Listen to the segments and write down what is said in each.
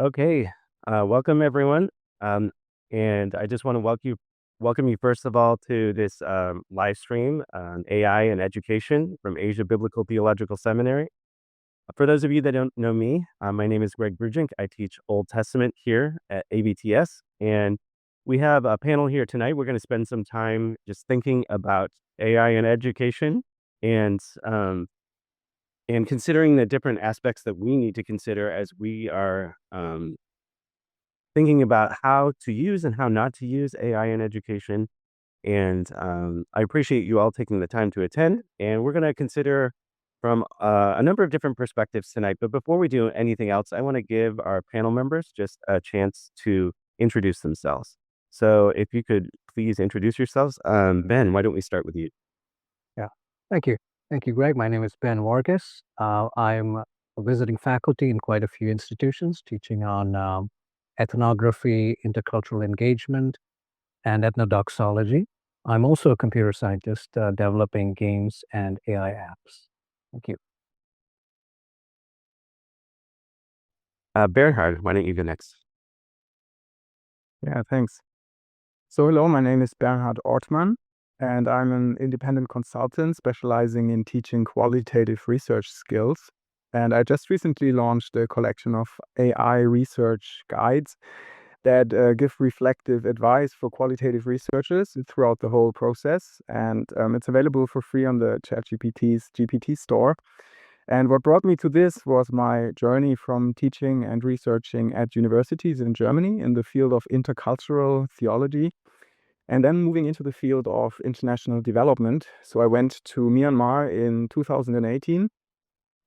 Okay, welcome everyone. Um, and I just want to welcome you first of all to this live stream on AI and education from Asia Biblical Theological Seminary. For those of you that don't know me, my name is Greg Brugink. I teach Old Testament here at ABTS, and we have a panel here tonight. We're going to spend some time just thinking about AI and education, and um, and considering the different aspects that we need to consider as we are thinking about how to use and how not to use AI in education. And I appreciate you all taking the time to attend. And we're going to consider from a number of different perspectives tonight. But before we do anything else, I want to give our panel members just a chance to introduce themselves. So if you could please introduce yourselves. Ben, why don't we start with you? Yeah. Thank you. Thank you, Greg. My name is Ben Vargas. I'm a visiting faculty in quite a few institutions teaching on ethnography, intercultural engagement, and ethnodoxology. I'm also a computer scientist developing games and AI apps. Thank you. Bernhard, why don't you go next? Yeah, thanks. So hello, my name is Bernhard Ortmann, and I'm an independent consultant specializing in teaching qualitative research skills. And I just recently launched a collection of AI research guides that give reflective advice for qualitative researchers throughout the whole process. And it's available for free on the ChatGPT's GPT store. And what brought me to this was my journey from teaching and researching at universities in Germany in the field of intercultural theology, and then moving into the field of international development. So I went to Myanmar in 2018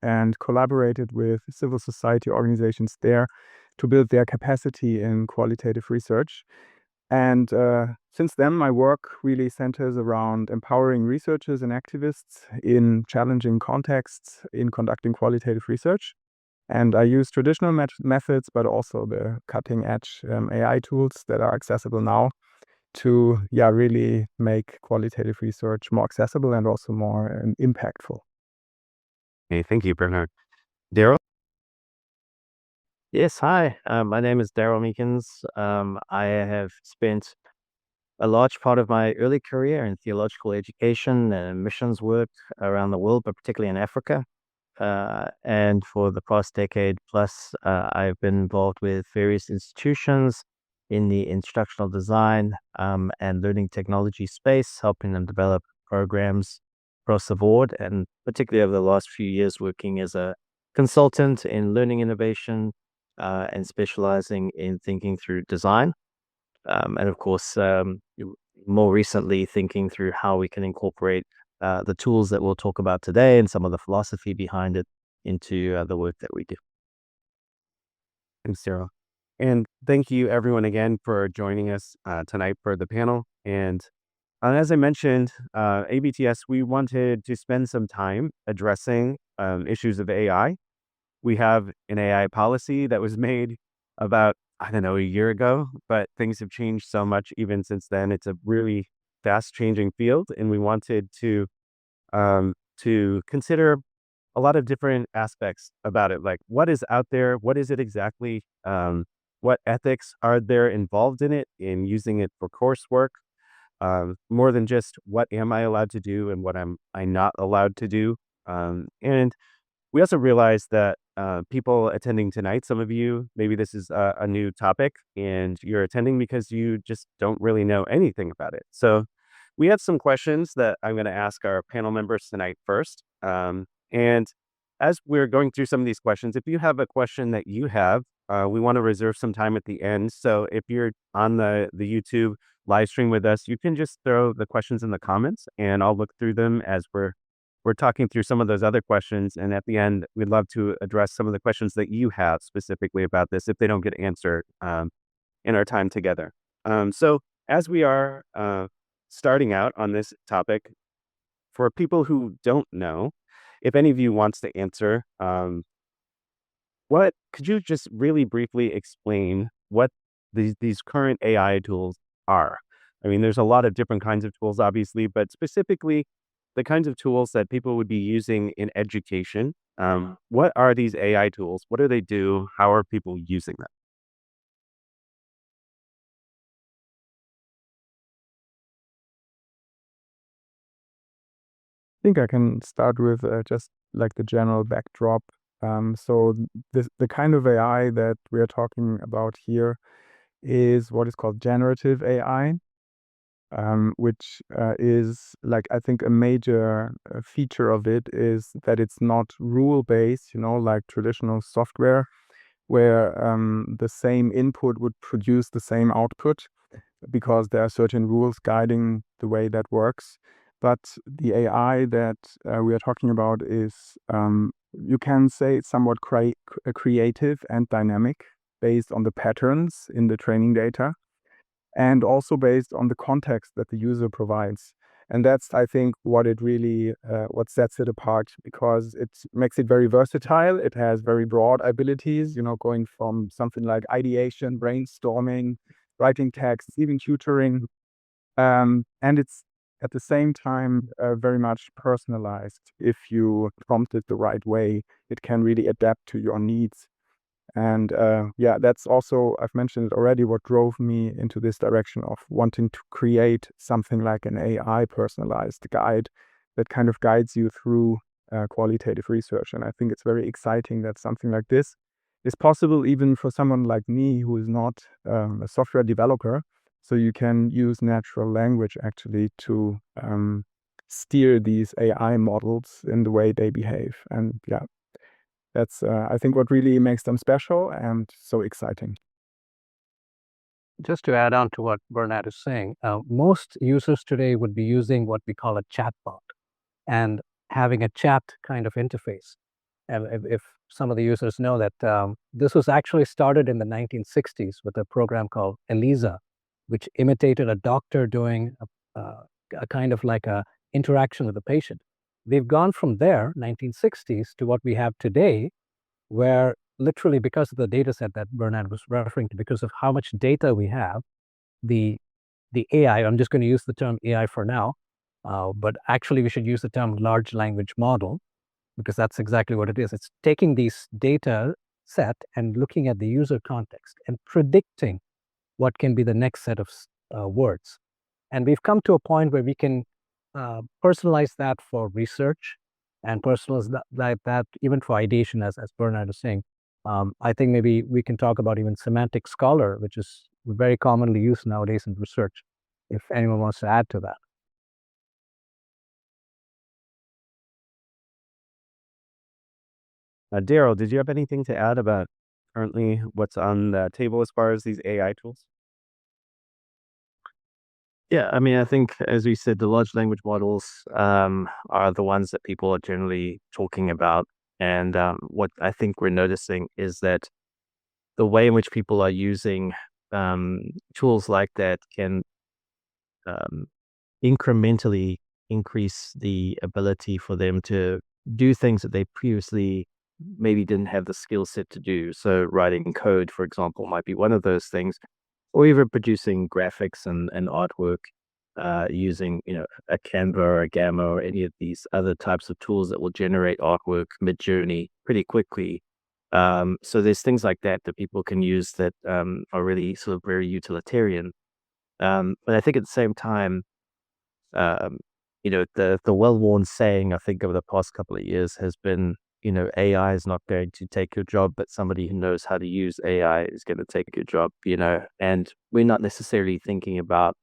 and collaborated with civil society organizations there to build their capacity in qualitative research. And since then, my work really centers around empowering researchers and activists in challenging contexts in conducting qualitative research. And I use traditional methods, but also the cutting edge AI tools that are accessible now to really make qualitative research more accessible and also more impactful. Okay, thank you, Bernhard. Daryl? Yes, hi. My name is Daryl Meekins. I have spent a large part of my early career in theological education and missions work around the world, but particularly in Africa. And for the past decade plus, I've been involved with various institutions in the instructional design and learning technology space, helping them develop programs across the board, and particularly over the last few years, working as a consultant in learning innovation and specializing in thinking through design. And of course, more recently, thinking through how we can incorporate the tools that we'll talk about today and some of the philosophy behind it into the work that we do. Thanks, Daryl. And thank you, everyone, again for joining us tonight for the panel. And as I mentioned, ABTS, we wanted to spend some time addressing issues of AI. We have an AI policy that was made about, I don't know, a year ago, but things have changed so much even since then. It's a really fast changing field, and we wanted to consider a lot of different aspects about it, like what is out there, what is it exactly, what ethics are there involved in it, in using it for coursework, more than just what am I allowed to do and what am I not allowed to do. And we also realized that people attending tonight, some of you, maybe this is a new topic and you're attending because you just don't really know anything about it. So we have some questions that I'm going to ask our panel members tonight first. And as we're going through some of these questions, if you have a question that you have, we want to reserve some time at the end. So if you're on the YouTube live stream with us, you can just throw the questions in the comments and I'll look through them as we're talking through some of those other questions. And at the end, we'd love to address some of the questions that you have specifically about this if they don't get answered in our time together. So as we are starting out on this topic, for people who don't know, if any of you wants to answer, what could you just really briefly explain what these current AI tools are? I mean, there's a lot of different kinds of tools, obviously, but specifically the kinds of tools that people would be using in education. What are these AI tools? What do they do? How are people using them? think I can start with just like the general backdrop. So the kind of AI that we are talking about here is what is called generative AI, which is like, I think a major feature of it is that it's not rule based, like traditional software, where the same input would produce the same output because there are certain rules guiding the way that works. But the AI that we are talking about is, you can say, it's somewhat creative and dynamic based on the patterns in the training data and also based on the context that the user provides. And that's, I think, what it really what sets it apart, because it makes it very versatile. It has very broad abilities, going from something like ideation, brainstorming, writing text, even tutoring. And it's at the same time very much personalized. If you prompt it the right way, it can really adapt to your needs. And yeah, that's also, I've mentioned it already, what drove me into this direction of wanting to create something like an AI personalized guide that kind of guides you through qualitative research. And I think it's very exciting that something like this is possible even for someone like me who is not a software developer. So you can use natural language actually to steer these AI models in the way they behave. And yeah, that's, I think, what really makes them special and so exciting. Just to add on to what Bernard is saying, most users today would be using what we call a chatbot and having a chat kind of interface. And if some of the users know that this was actually started in the 1960s with a program called ELIZA, which imitated a doctor doing a kind of like a interaction with the patient. We've gone from there, 1960s, to what we have today, where literally because of the data set that Bernard was referring to, because of how much data we have, the AI, I'm just going to use the term AI for now, but actually we should use the term large language model, because that's exactly what it is. It's taking these data set and looking at the user context and predicting what can be the next set of words. And we've come to a point where we can personalize that for research and personalize that even for ideation, as Bernard is saying. I think maybe we can talk about even semantic scholar, which is very commonly used nowadays in research, if anyone wants to add to that. Daryl, did you have anything to add about currently what's on the table as far as these AI tools? Yeah, I mean, I think, as we said, the large language models are the ones that people are generally talking about. And what I think we're noticing is that the way in which people are using tools like that can um, incrementally increase the ability for them to do things that they previously maybe didn't have the skill set to do. So writing code, for example, might be one of those things, or even producing graphics and artwork using, a Canva or a Gamma or any of these other types of tools that will generate artwork mid-journey pretty quickly. So there's things like that that people can use that are really sort of very utilitarian. But I think at the same time, um, the well-worn saying, I think, over the past couple of years has been, AI is not going to take your job, but somebody who knows how to use AI is going to take your job, and we're not necessarily thinking about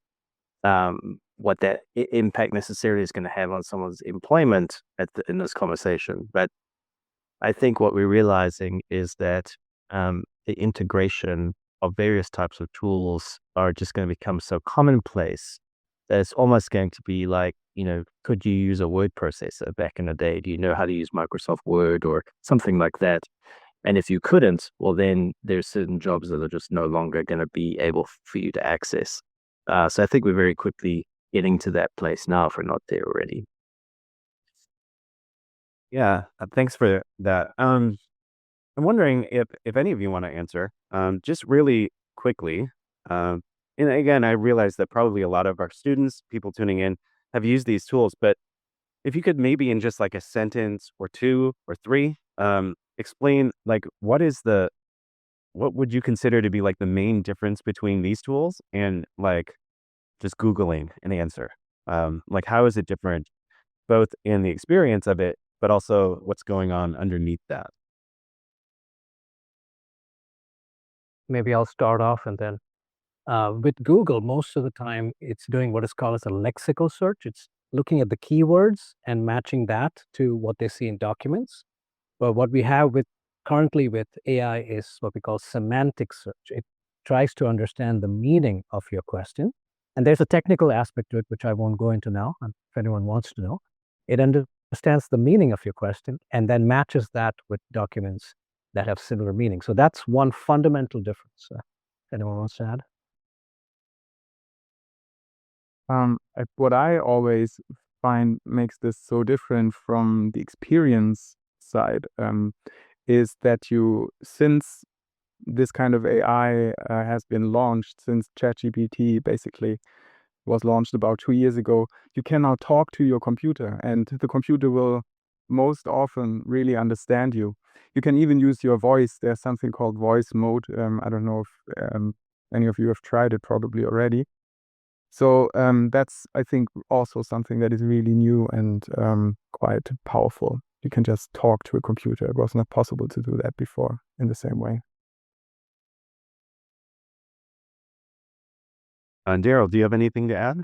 what that impact necessarily is going to have on someone's employment in this conversation. But I think what we're realizing is that the integration of various types of tools are just going to become so commonplace that it's almost going to be like, could you use a word processor back in the day? Do you know how to use Microsoft Word or something like that? And if you couldn't, well, then there's certain jobs that are just no longer going to be able for you to access. So I think we're very quickly getting to that place now, if we're not there already. Yeah, thanks for that. I'm wondering if any of you want to answer, just really quickly. Um, and again, I realize that probably a lot of our students, people tuning in, have used these tools. But if you could maybe in just like a sentence or two or three, explain like what would you consider to be like the main difference between these tools and like just Googling an answer? Like how is it different both in the experience of it, but also what's going on underneath that. Maybe I'll start off and then with Google, most of the time it's doing what is called as a lexical search. It's looking at the keywords and matching that to what they see in documents. But what we have currently with AI is what we call semantic search. It tries to understand the meaning of your question. And there's a technical aspect to it, which I won't go into now, if anyone wants to know. It understands the meaning of your question and then matches that with documents that have similar meaning. So that's one fundamental difference. If anyone wants to add? What I always find makes this so different from the experience side is that since this kind of AI has been launched, since ChatGPT basically was launched about 2 years ago, you can now talk to your computer, and the computer will most often really understand you. You can even use your voice. There's something called voice mode. I don't know if any of you have tried it, probably already. So that's, I think, also something that is really new and quite powerful. You can just talk to a computer. It was not possible to do that before in the same way. Daryl, do you have anything to add?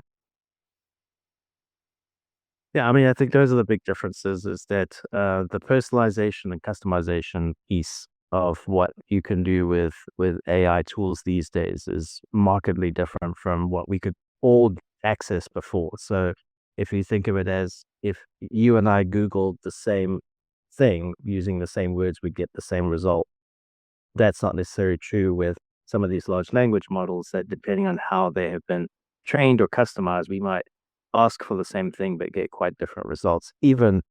Yeah, I mean, I think those are the big differences, is that the personalization and customization piece of what you can do with AI tools these days is markedly different from what we could all access before. So if you think of it as if you and I Googled the same thing using the same words, we get the same result. That's not necessarily true with some of these large language models, that depending on how they have been trained or customized, we might ask for the same thing but get quite different results. Even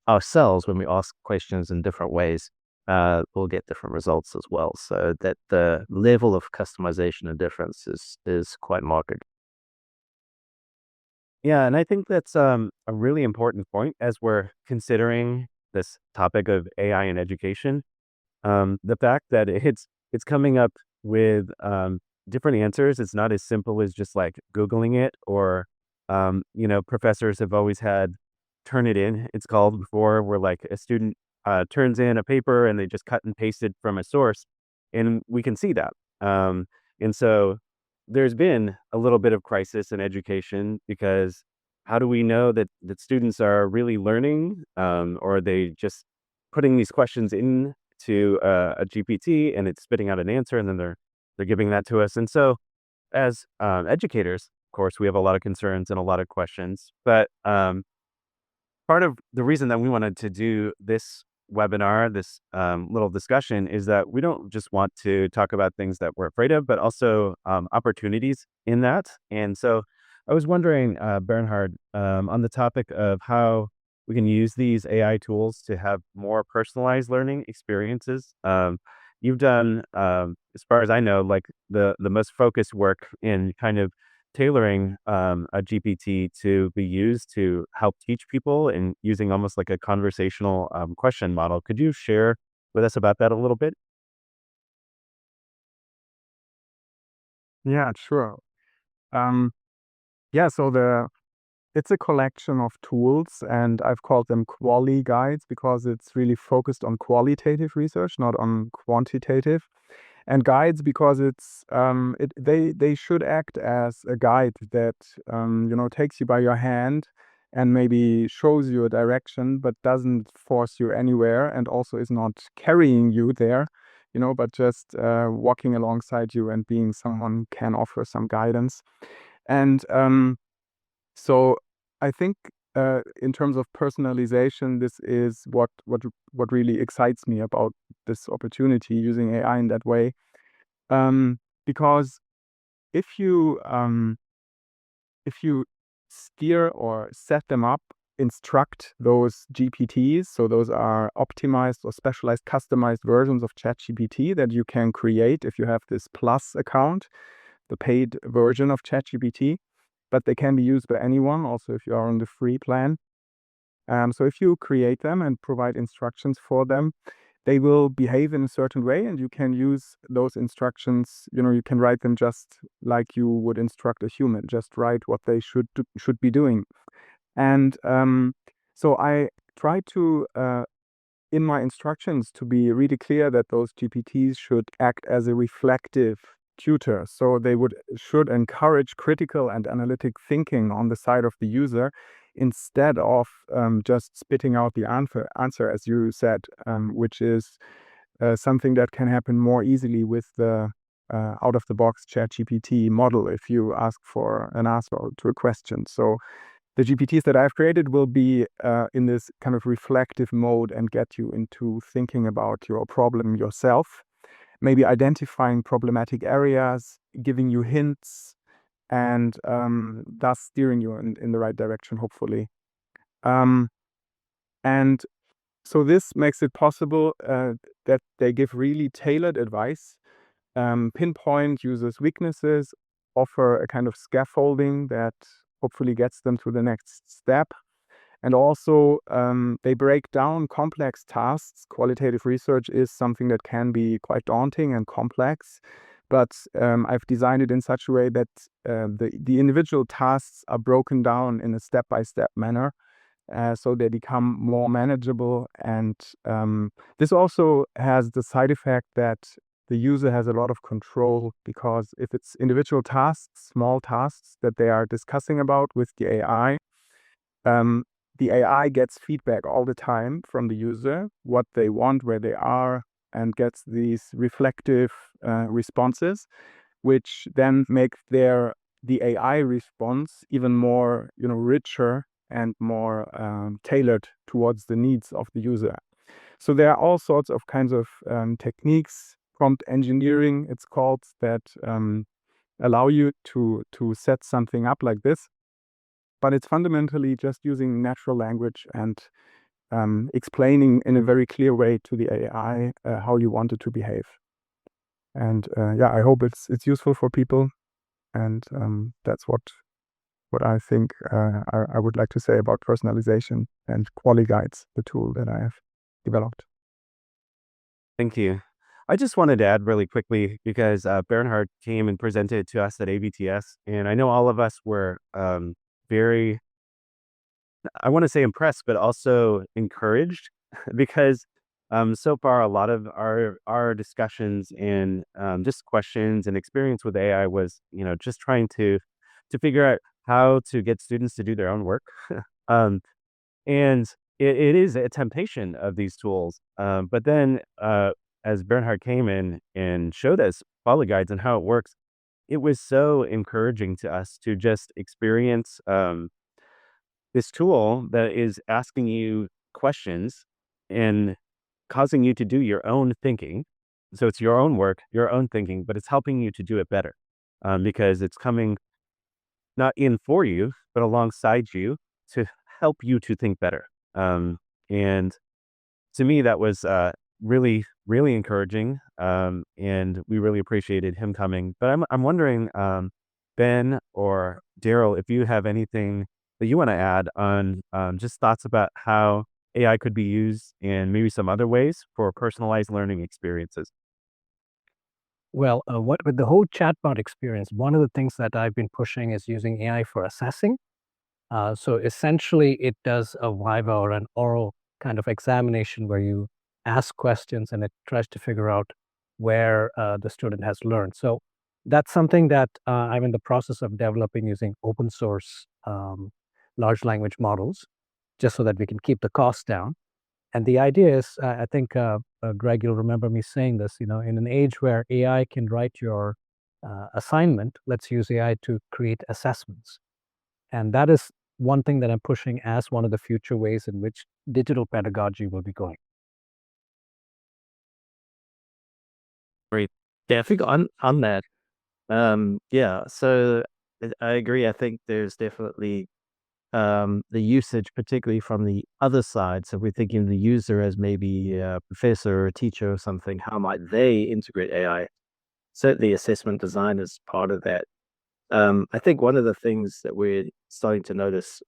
ourselves, when we ask questions in different ways, we'll get different results as well. So that the level of customization and difference is quite marked. Yeah, and I think that's a really important point as we're considering this topic of AI in education. The fact that it's coming up with different answers. It's not as simple as just like Googling it, or professors have always had Turnitin, it's called, before, where like a student turns in a paper and they just cut and pasted from a source, and we can see that. And so there's been a little bit of crisis in education, because how do we know that students are really learning, or are they just putting these questions into a GPT and it's spitting out an answer, and then they're giving that to us? And so as educators, of course, we have a lot of concerns and a lot of questions. But part of the reason that we wanted to do this webinar, this little discussion, is that we don't just want to talk about things that we're afraid of, but also opportunities in that. And so I was wondering, Bernhard, on the topic of how we can use these AI tools to have more personalized learning experiences. You've done, as far as I know, like the most focused work in kind of tailoring a GPT to be used to help teach people, and using almost like a conversational question model. Could you share with us about that a little bit? Yeah, sure. Yeah, so it's a collection of tools, and I've called them quali guides because it's really focused on qualitative research, not on quantitative. And guides because they should act as a guide that takes you by your hand and maybe shows you a direction, but doesn't force you anywhere, and also is not carrying you there, but just walking alongside you and being someone who can offer some guidance. And so I think in terms of personalization, this is what really excites me about this opportunity using AI in that way. Because if you steer or set them up, instruct those GPTs, so those are optimized or specialized, customized versions of ChatGPT that you can create if you have this Plus account, the paid version of ChatGPT, but they can be used by anyone, also if you are on the free plan. So if you create them and provide instructions for them, they will behave in a certain way, and you can use those instructions. You can write them just like you would instruct a human. Just write what they should be doing. And So I try to, in my instructions, to be really clear that those GPTs should act as a reflective tutor. So they should encourage critical and analytic thinking on the side of the user instead of just spitting out the answer, as you said, which is something that can happen more easily with the out-of-the-box ChatGPT model if you ask for an answer to a question. So the GPTs that I've created will be in this kind of reflective mode and get you into thinking about your problem yourself, maybe identifying problematic areas, giving you hints, and thus steering you in the right direction, hopefully. And so this makes it possible that they give really tailored advice, pinpoint users' weaknesses, offer a kind of scaffolding that hopefully gets them to the next step. And also, they break down complex tasks. Qualitative research is something that can be quite daunting and complex, but I've designed it in such a way that the individual tasks are broken down in a step-by-step manner, so they become more manageable. And this also has the side effect that the user has a lot of control, because if it's individual tasks, small tasks that they are discussing about with the AI gets feedback all the time from the user, what they want, where they are, and gets these reflective responses, which then make the AI response even more, richer and more tailored towards the needs of the user. So there are all sorts of kinds of techniques, prompt engineering, it's called, that allow you to set something up like this. But it's fundamentally just using natural language and explaining in a very clear way to the AI how you want it to behave. And I hope it's useful for people. And that's what I think I would like to say about personalization and QualiGuides, the tool that I have developed. Thank you. I just wanted to add really quickly, because Bernhard came and presented to us at ABTS, and I know all of us were very, I want to say impressed, but also encouraged because so far a lot of our discussions and just questions and experience with AI was, just trying to figure out how to get students to do their own work. um, and it is a temptation of these tools. But then as Bernhard came in and showed us Polyguides and how it works, it was so encouraging to us to just experience this tool that is asking you questions and causing you to do your own thinking. So it's your own work, your own thinking, but it's helping you to do it better, because it's coming not in for you, but alongside you to help you to think better. And to me, that was really, really encouraging. And we really appreciated him coming. But I'm wondering, Ben or Daryl, if you have anything that you want to add on just thoughts about how AI could be used in maybe some other ways for personalized learning experiences. Well, with the whole chatbot experience, one of the things that I've been pushing is using AI for assessing. So essentially, it does a viva or an oral kind of examination where you ask questions and it tries to figure out where the student has learned. So that's something that I'm in the process of developing using open source large language models, just so that we can keep the cost down. And the idea is, I think, Greg, you'll remember me saying this, in an age where AI can write your assignment, let's use AI to create assessments. And that is one thing that I'm pushing as one of the future ways in which digital pedagogy will be going. Great. Yeah, I think on that, so I agree. I think there's definitely the usage, particularly from the other side. So if we're thinking of the user as maybe a professor or a teacher or something, how might they integrate AI? Certainly assessment design is part of that. I think one of the things that we're starting to notice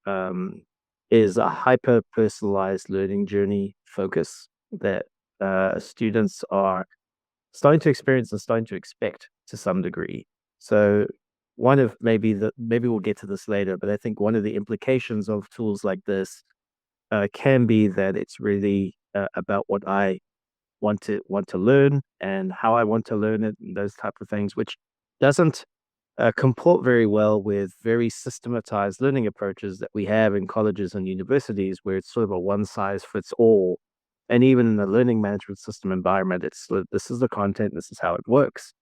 is a hyper-personalized learning journey focus that students are starting to experience and starting to expect to some degree. So one of maybe we'll get to this later, but I think one of the implications of tools like this can be that it's really about what I want to learn and how I want to learn it and those type of things, which doesn't comport very well with very systematized learning approaches that we have in colleges and universities, where it's sort of a one size fits all. And even in the learning management system environment, this is the content, this is how it works.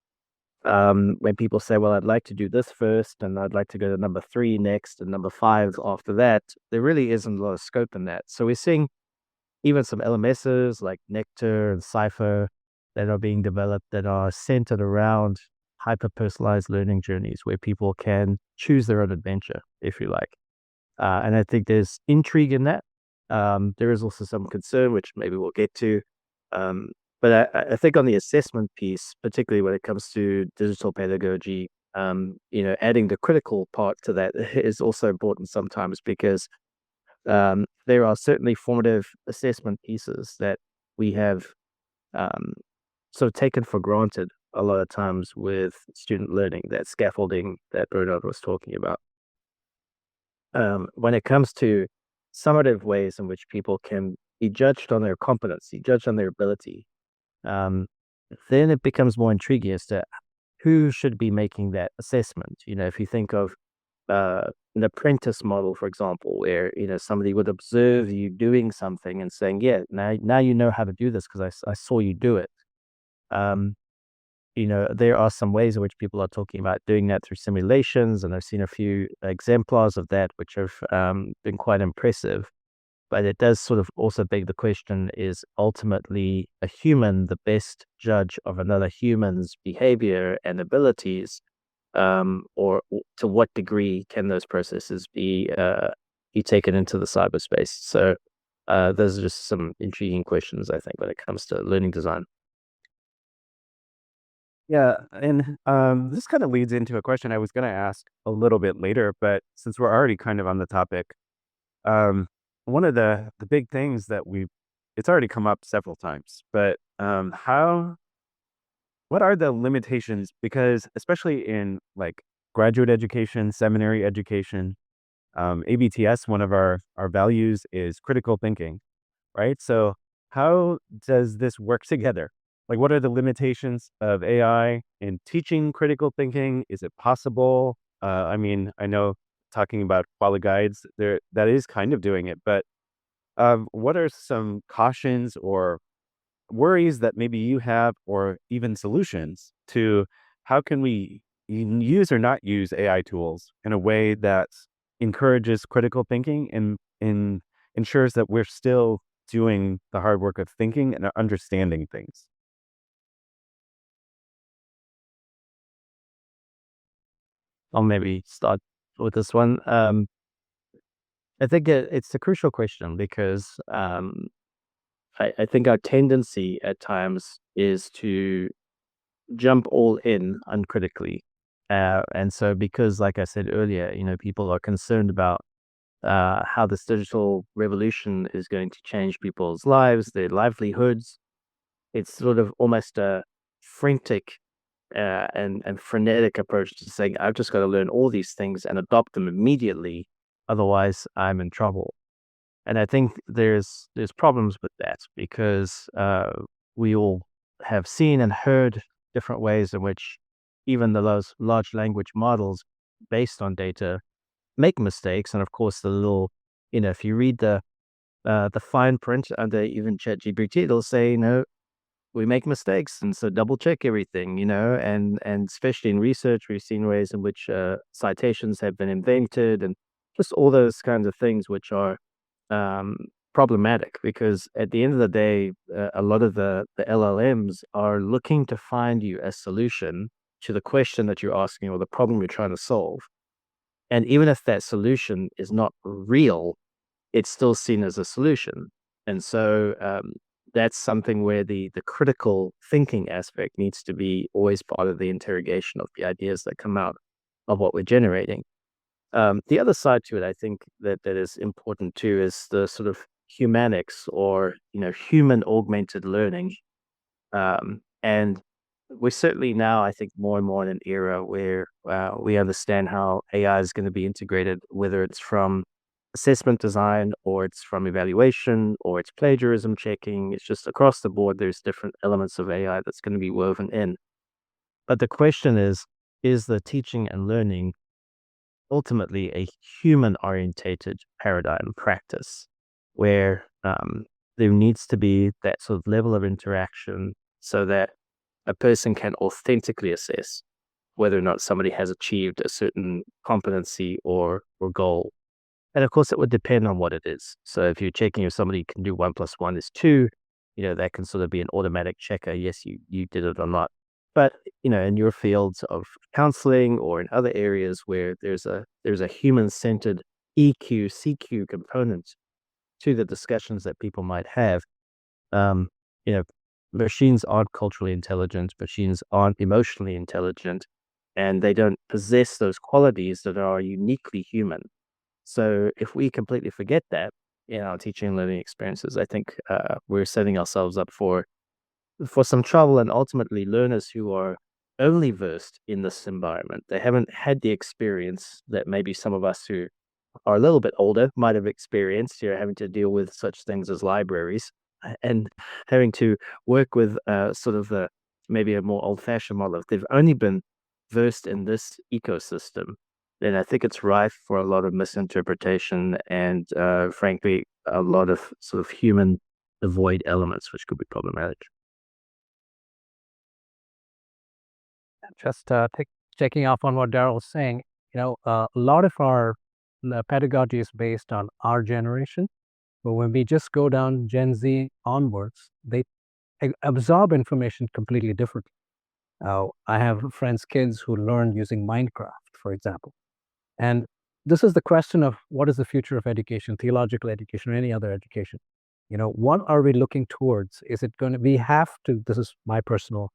When people say, well, I'd like to do this first, and I'd like to go to number 3 next, and number 5 after that, there really isn't a lot of scope in that. So we're seeing even some LMSs like Nectar and Cypher that are being developed that are centered around hyper personalized learning journeys where people can choose their own adventure, if you like. And I think there's intrigue in that. There is also some concern, which maybe we'll get to. Um, but I think on the assessment piece, particularly when it comes to digital pedagogy, adding the critical part to that is also important sometimes because there are certainly formative assessment pieces that we have um, sort of taken for granted a lot of times with student learning, that scaffolding that Bernard was talking about. When it comes to summative ways in which people can be judged on their competency, judged on their ability, um, then it becomes more intriguing as to who should be making that assessment. If you think of an apprentice model, for example, where somebody would observe you doing something and saying, "Yeah, now you know how to do this because I saw you do it." Um, there are some ways in which people are talking about doing that through simulations, and I've seen a few exemplars of that, which have been quite impressive. But it does sort of also beg the question, is ultimately a human the best judge of another human's behavior and abilities? Or to what degree can those processes be taken into the cyberspace? So those are just some intriguing questions, I think, when it comes to learning design. Yeah, and this kind of leads into a question I was going to ask a little bit later, but since we're already kind of on the topic, um, one of the big things that it's already come up several times, but what are the limitations? Because especially in like graduate education, seminary education, ABTS, one of our values is critical thinking, right? So how does this work together? Like, what are the limitations of AI in teaching critical thinking? Is it possible? I mean, I know talking about quali guides, there that is kind of doing it, but what are some cautions or worries that maybe you have, or even solutions to how can we use or not use AI tools in a way that encourages critical thinking and ensures that we're still doing the hard work of thinking and understanding things? I'll maybe start with this one. I think it's a crucial question because I think our tendency at times is to jump all in uncritically. And so, because, like I said earlier, people are concerned about how this digital revolution is going to change people's lives, their livelihoods. It's sort of almost a frantic and frenetic approach to saying, I've just got to learn all these things and adopt them immediately. Otherwise, I'm in trouble. And I think there's problems with that because we all have seen and heard different ways in which even those large language models based on data make mistakes. And of course, if you read the fine print under even ChatGPT, it'll say, we make mistakes, and so double check everything, and especially in research, we've seen ways in which citations have been invented, and just all those kinds of things which are um, problematic because at the end of the day, a lot of the LLMs are looking to find you a solution to the question that you're asking or the problem you're trying to solve. And even if that solution is not real, it's still seen as a solution. And so that's something where the critical thinking aspect needs to be always part of the interrogation of the ideas that come out of what we're generating. The other side to it, I think that is important too, is the sort of humanics or human augmented learning. And we're certainly now, I think, more and more in an era where we understand how AI is going to be integrated, whether it's from assessment design, or it's from evaluation, or it's plagiarism checking. It's just across the board, there's different elements of AI that's going to be woven in. But the question is the teaching and learning ultimately a human orientated paradigm practice where there needs to be that sort of level of interaction so that a person can authentically assess whether or not somebody has achieved a certain competency or goal. And of course, it would depend on what it is. So if you're checking if somebody can do 1+1 is 2, that can sort of be an automatic checker. Yes, you did it or not. But in your fields of counseling or in other areas where there's a human-centered EQ, CQ component to the discussions that people might have, um, you know, machines aren't culturally intelligent, machines aren't emotionally intelligent, and they don't possess those qualities that are uniquely human. So if we completely forget that in our teaching and learning experiences, I think we're setting ourselves up for some trouble, and ultimately learners who are only versed in this environment. They haven't had the experience that maybe some of us who are a little bit older might have experienced, having to deal with such things as libraries and having to work with sort of maybe a more old-fashioned model. If they've only been versed in this ecosystem, then I think it's rife for a lot of misinterpretation and, frankly, a lot of sort of human avoid elements, which could be problematic. Just checking off on what Daryl was saying, a lot of our pedagogy is based on our generation, but when we just go down Gen Z onwards, they absorb information completely differently. I have friends' kids who learn using Minecraft, for example. And this is the question of what is the future of education, theological education, or any other education? What are we looking towards? Is it going to, we have to, this is my personal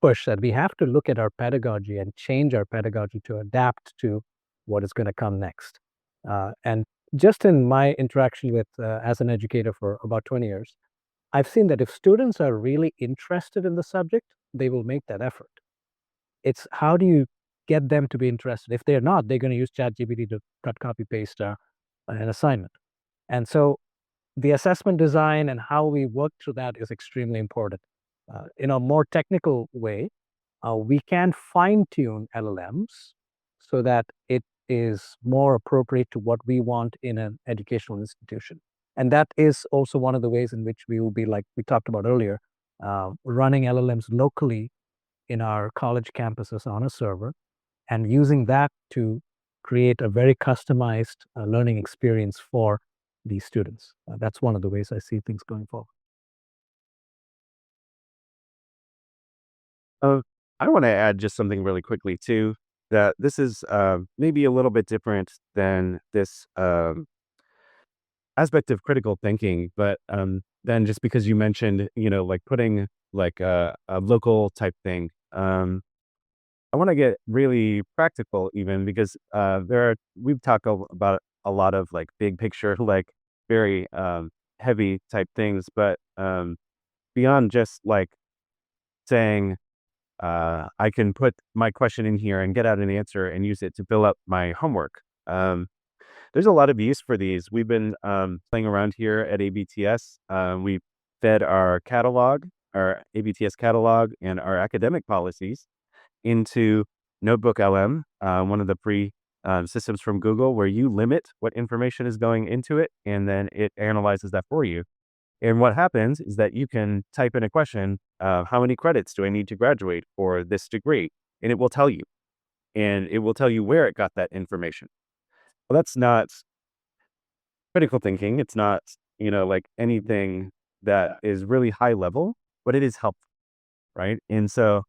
push, that we have to look at our pedagogy and change our pedagogy to adapt to what is going to come next. And just in my interaction with, as an educator for about 20 years, I've seen that if students are really interested in the subject, they will make that effort. It's how do you get them to be interested? If they're not, they're going to use ChatGPT to cut, copy, paste an assignment. And so the assessment design and how we work through that is extremely important. In a more technical way, we can fine tune LLMs so that it is more appropriate to what we want in an educational institution. And that is also one of the ways in which we will be, like we talked about earlier, running LLMs locally in our college campuses on a server and using that to create a very customized learning experience for these students. That's one of the ways I see things going forward. I want to add just something really quickly too, that this is maybe a little bit different than this aspect of critical thinking, but then just because you mentioned, like putting like a local type thing, I want to get really practical even because we've talked about a lot of like big picture, like very heavy type things, but beyond just like saying, I can put my question in here and get out an answer and use it to fill up my homework. There's a lot of use for these. We've been playing around here at ABTS. We fed our catalog, our ABTS catalog, and our academic policies into Notebook LM, one of the free systems from Google, where you limit what information is going into it, and then it analyzes that for you. And what happens is that you can type in a question, how many credits do I need to graduate for this degree? And it will tell you. And it will tell you where it got that information. Well, that's not critical thinking. It's not, like anything that is really high level, but it is helpful, right? And so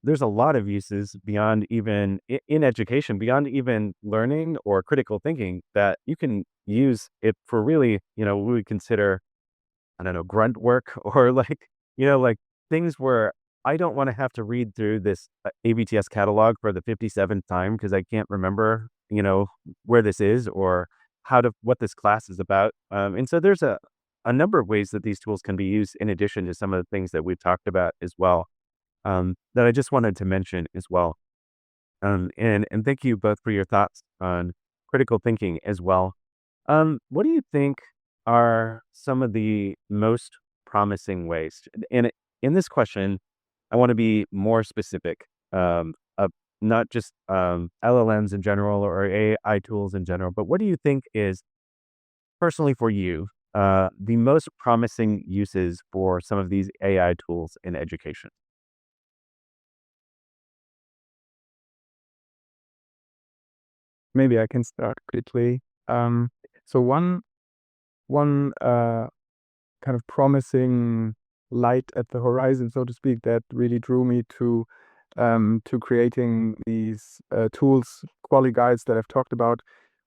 there's a lot of uses beyond even in education, beyond even learning or critical thinking, that you can use it for really, we would consider, I don't know, grunt work or like things where I don't want to have to read through this ABTS catalog for the 57th time because I can't remember, where this is or what this class is about. And so there's a number of ways that these tools can be used in addition to some of the things that we've talked about as well, that I just wanted to mention as well. And thank you both for your thoughts on critical thinking as well. What do you think are some of the most promising ways? And in this question, I want to be more specific, of not just LLMs in general or AI tools in general, but what do you think is personally for you the most promising uses for some of these AI tools in education? Maybe I can start quickly. So one kind of promising light at the horizon, so to speak, that really drew me to creating these tools, quality guides that I've talked about,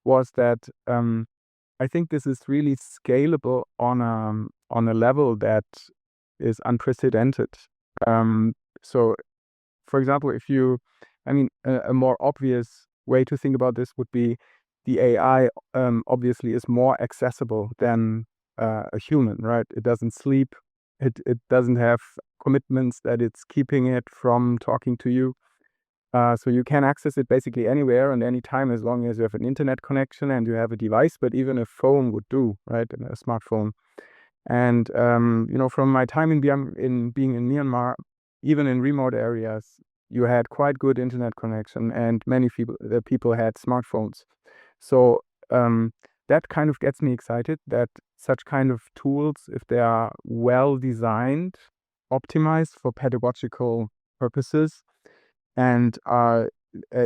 was that I think this is really scalable on a level that is unprecedented. So, for example, a more obvious way to think about this would be the AI obviously is more accessible than a human, right? It doesn't sleep. It doesn't have commitments that it's keeping it from talking to you. So you can access it basically anywhere and anytime as long as you have an internet connection and you have a device, but even a phone would do, right? A smartphone. And from my time in being in Myanmar, even in remote areas, you had quite good internet connection, and many people had smartphones. So that kind of gets me excited that such kind of tools, if they are well designed, optimized for pedagogical purposes, and are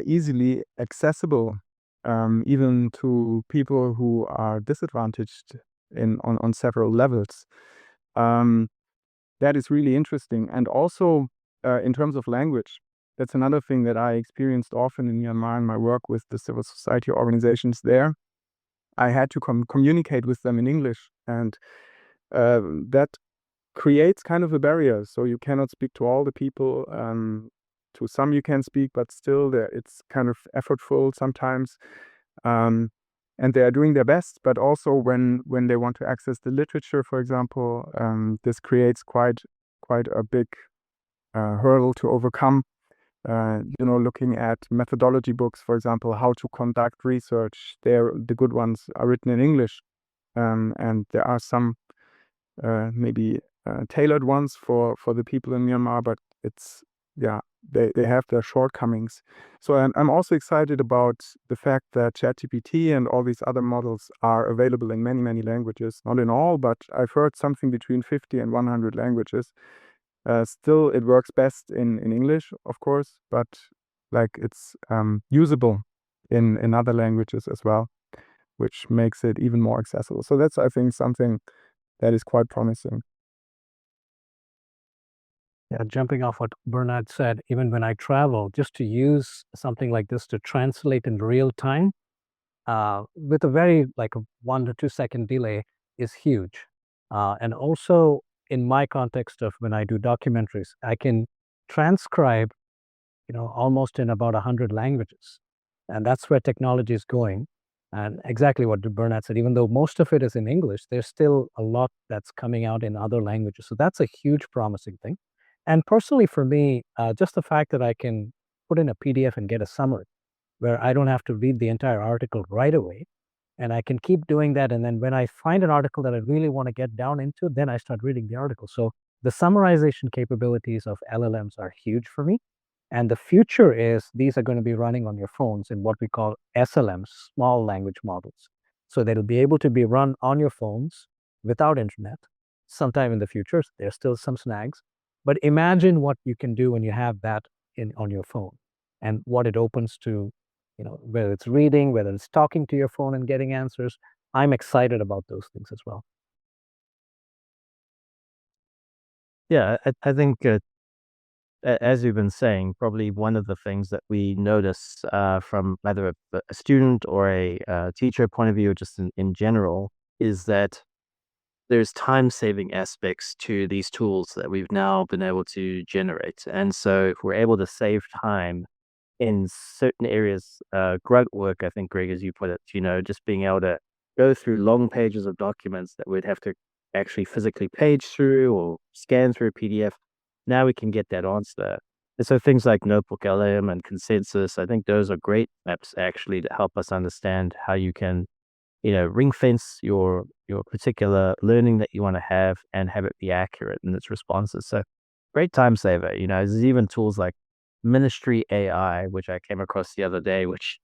easily accessible, even to people who are disadvantaged on several levels. Um, that is really interesting. And also, in terms of language, that's another thing that I experienced often in Myanmar in my work with the civil society organizations there. I had to communicate with them in English, and that creates kind of a barrier. So you cannot speak to all the people. To some you can speak, but still it's kind of effortful sometimes. Um, and they are doing their best, but also when they want to access the literature, for example, this creates quite a big hurdle to overcome. Looking at methodology books, for example, how to conduct research, the good ones are written in English, and there are some maybe tailored ones for the people in Myanmar, but it's yeah, they have their shortcomings. So I'm also excited about the fact that ChatGPT and all these other models are available in many languages. Not in all, but I've heard something between 50 and 100 languages. Still, it works best in English, of course, but like it's usable in other languages as well, which makes it even more accessible. So that's, I think, something that is quite promising. Yeah, jumping off what Bernard said, even when I travel, just to use something like this to translate in real time with a very like a 1 to 2 second delay is huge. And also in my context of when I do documentaries, I can transcribe, almost in about 100 languages. And that's where technology is going. And exactly what Bernard said, even though most of it is in English, there's still a lot that's coming out in other languages. So that's a huge promising thing. And personally for me, just the fact that I can put in a PDF and get a summary where I don't have to read the entire article right away. And I can keep doing that. And then when I find an article that I really want to get down into, then I start reading the article. So the summarization capabilities of LLMs are huge for me. And the future is these are going to be running on your phones in what we call SLMs, small language models. So they'll be able to be run on your phones without internet sometime in the future. There's still some snags, but imagine what you can do when you have that on your phone and what it opens to, whether it's reading, whether it's talking to your phone and getting answers. I'm excited about those things as well. Yeah, I think as you've been saying, probably one of the things that we notice from either a student or a teacher point of view, or just in general, is that there's time-saving aspects to these tools that we've now been able to generate. And so if we're able to save time in certain areas, grunt work, I think, Greg, as you put it, just being able to go through long pages of documents that we'd have to actually physically page through or scan through a PDF. Now we can get that answer And so things like Notebook LM and Consensus, I think those are great apps actually to help us understand how you can, ring fence your particular learning that you want to have and have it be accurate in its responses. So great time saver. There's even tools like Ministry AI, which I came across the other day, which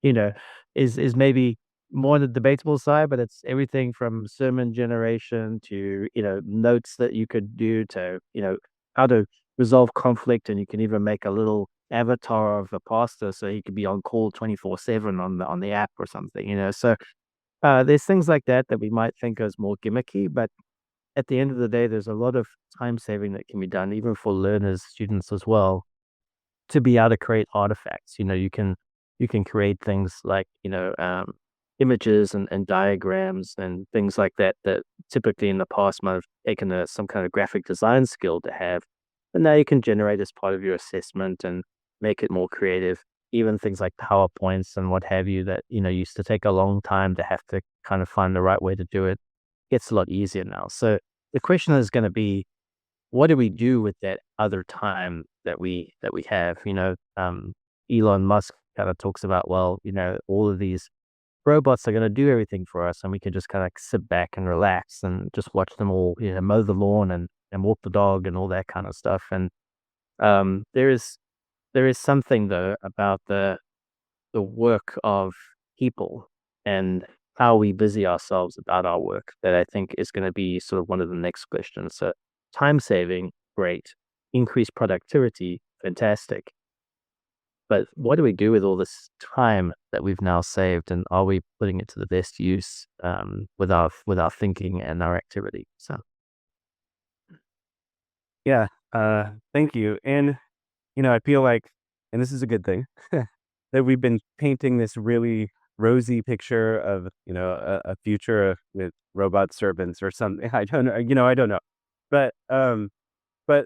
you know is maybe more on the debatable side, but it's everything from sermon generation to notes that you could do to how to resolve conflict, and you can even make a little avatar of a pastor so he could be on call 24/7 on the app or something. So there's things like that that we might think is more gimmicky, but at the end of the day, there's a lot of time saving that can be done, even for learners, students as well, to be able to create artifacts. You can create things like images and diagrams and things like that that typically in the past might have taken some kind of graphic design skill to have, but now you can generate as part of your assessment and make it more creative. Even things like PowerPoints and what have you that used to take a long time to have to kind of find the right way to do it, gets a lot easier now. So the question is going to be, what do we do with that other time that we have? Elon Musk kind of talks about, well, all of these robots are going to do everything for us, and we can just kind of sit back and relax and just watch them all, mow the lawn and walk the dog and all that kind of stuff. And there is something though about the work of people and how we busy ourselves about our work that I think is going to be sort of one of the next questions. So time saving, great. Increased productivity, fantastic. But what do we do with all this time that we've now saved, and are we putting it to the best use with our thinking and our activity? So Yeah. Thank you. And I feel like, and this is a good thing, that we've been painting this really rosy picture of a future with robot servants or something. I don't know. I don't know. But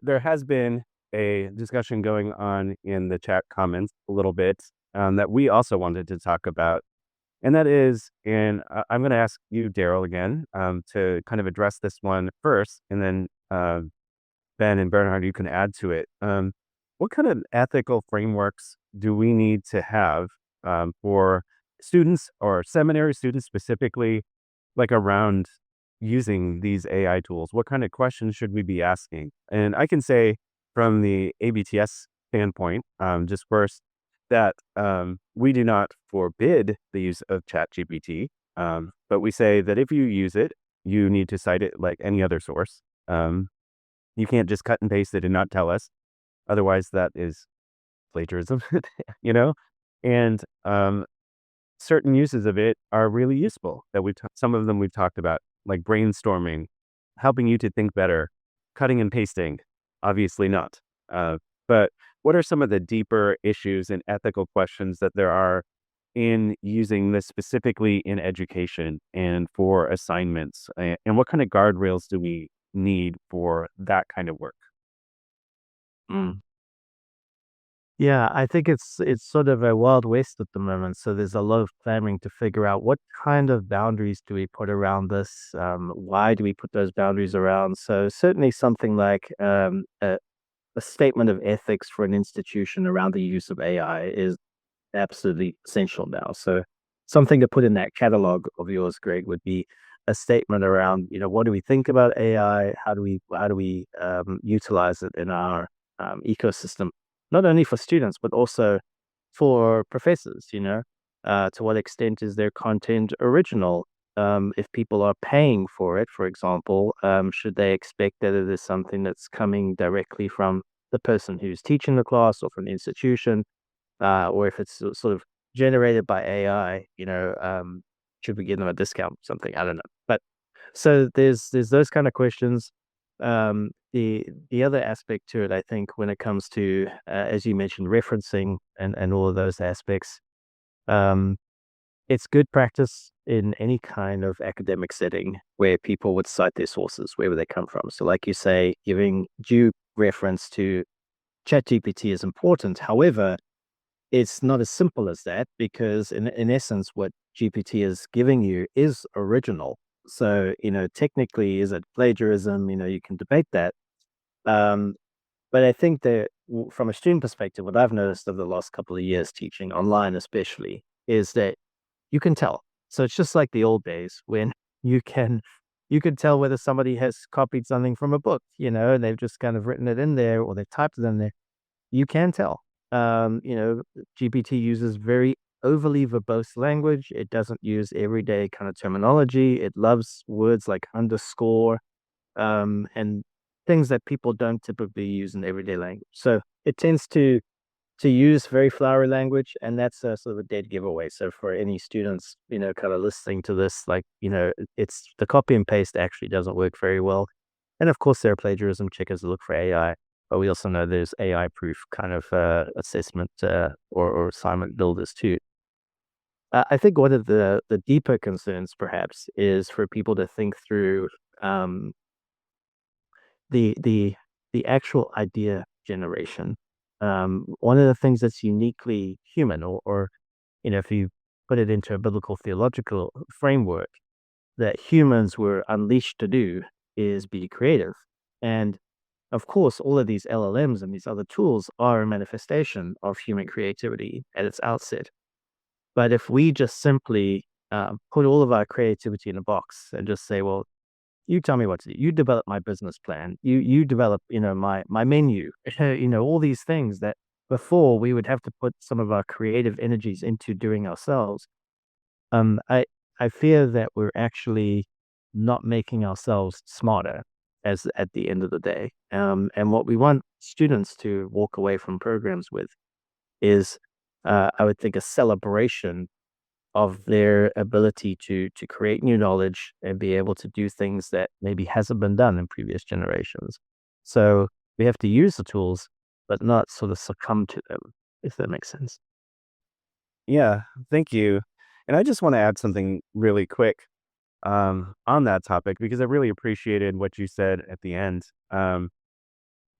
there has been a discussion going on in the chat comments a little bit, that we also wanted to talk about. And that is, and I'm going to ask you, Daryl, again, to kind of address this one first, and then Ben and Bernhard, you can add to it. What kind of ethical frameworks do we need to have, for students or seminary students specifically, like around using these AI tools? What kind of questions should we be asking? And I can say from the ABTS standpoint, just first, that we do not forbid the use of ChatGPT, but we say that if you use it, you need to cite it like any other source. You can't just cut and paste it and not tell us. Otherwise, that is plagiarism, you know? And certain uses of it are really useful that some of them we've talked about, like brainstorming, helping you to think better. Cutting and pasting, obviously not. But what are some of the deeper issues and ethical questions that there are in using this specifically in education and for assignments? And what kind of guardrails do we need for that kind of work? mm. Yeah, I think it's sort of a wild west at the moment. So there's a lot of clamoring to figure out what kind of boundaries do we put around this. Why do we put those boundaries around? So certainly something like a statement of ethics for an institution around the use of AI is absolutely essential now. So something to put in that catalog of yours, Greg, would be a statement around, what do we think about AI? How do we utilize it in our ecosystem, not only for students but also for professors? To what extent is their content original? If people are paying for it, for example, should they expect that it is something that's coming directly from the person who's teaching the class or from the institution, or if it's sort of generated by AI, should we give them a discount or something? I don't know. But so there's those kind of questions. The other aspect to it, I think, when it comes to, as you mentioned, referencing and all of those aspects, um, it's good practice in any kind of academic setting where people would cite their sources, wherever they come from. So, like you say, giving due reference to ChatGPT is important. However, it's not as simple as that, because in essence, what GPT is giving you is original. So, technically, is it plagiarism? You can debate that. Um, but I think that from a student perspective, what I've noticed over the last couple of years teaching online, especially, is that you can tell. So it's just like the old days when you can you can tell whether somebody has copied something from a book, and they've just kind of written it in there or they've typed it in there. You can tell. GPT uses very overly verbose language. It doesn't use everyday kind of terminology. It loves words like underscore, and things that people don't typically use in everyday language. So it tends to use very flowery language, and that's a sort of a dead giveaway. So for any students, kind of listening to this, like, it's the copy and paste actually doesn't work very well. And of course, there are plagiarism checkers that look for AI, but we also know there's AI proof kind of assessment or assignment builders too. I think one of the deeper concerns, perhaps, is for people to think through um, the the the actual idea generation. One of the things that's uniquely human, or if you put it into a biblical theological framework, that humans were unleashed to do is be creative. And of course, all of these LLMs and these other tools are a manifestation of human creativity at its outset. But if we just simply put all of our creativity in a box and just say, well, you tell me what to do. You develop my business plan. You develop, my menu. All these things that before we would have to put some of our creative energies into doing ourselves. I fear that we're actually not making ourselves smarter as at the end of the day. And what we want students to walk away from programs with is, I would think, a celebration of their ability to create new knowledge and be able to do things that maybe hasn't been done in previous generations. So we have to use the tools, but not sort of succumb to them, if that makes sense. Yeah, thank you. And I just want to add something really quick on that topic because I really appreciated what you said at the end. I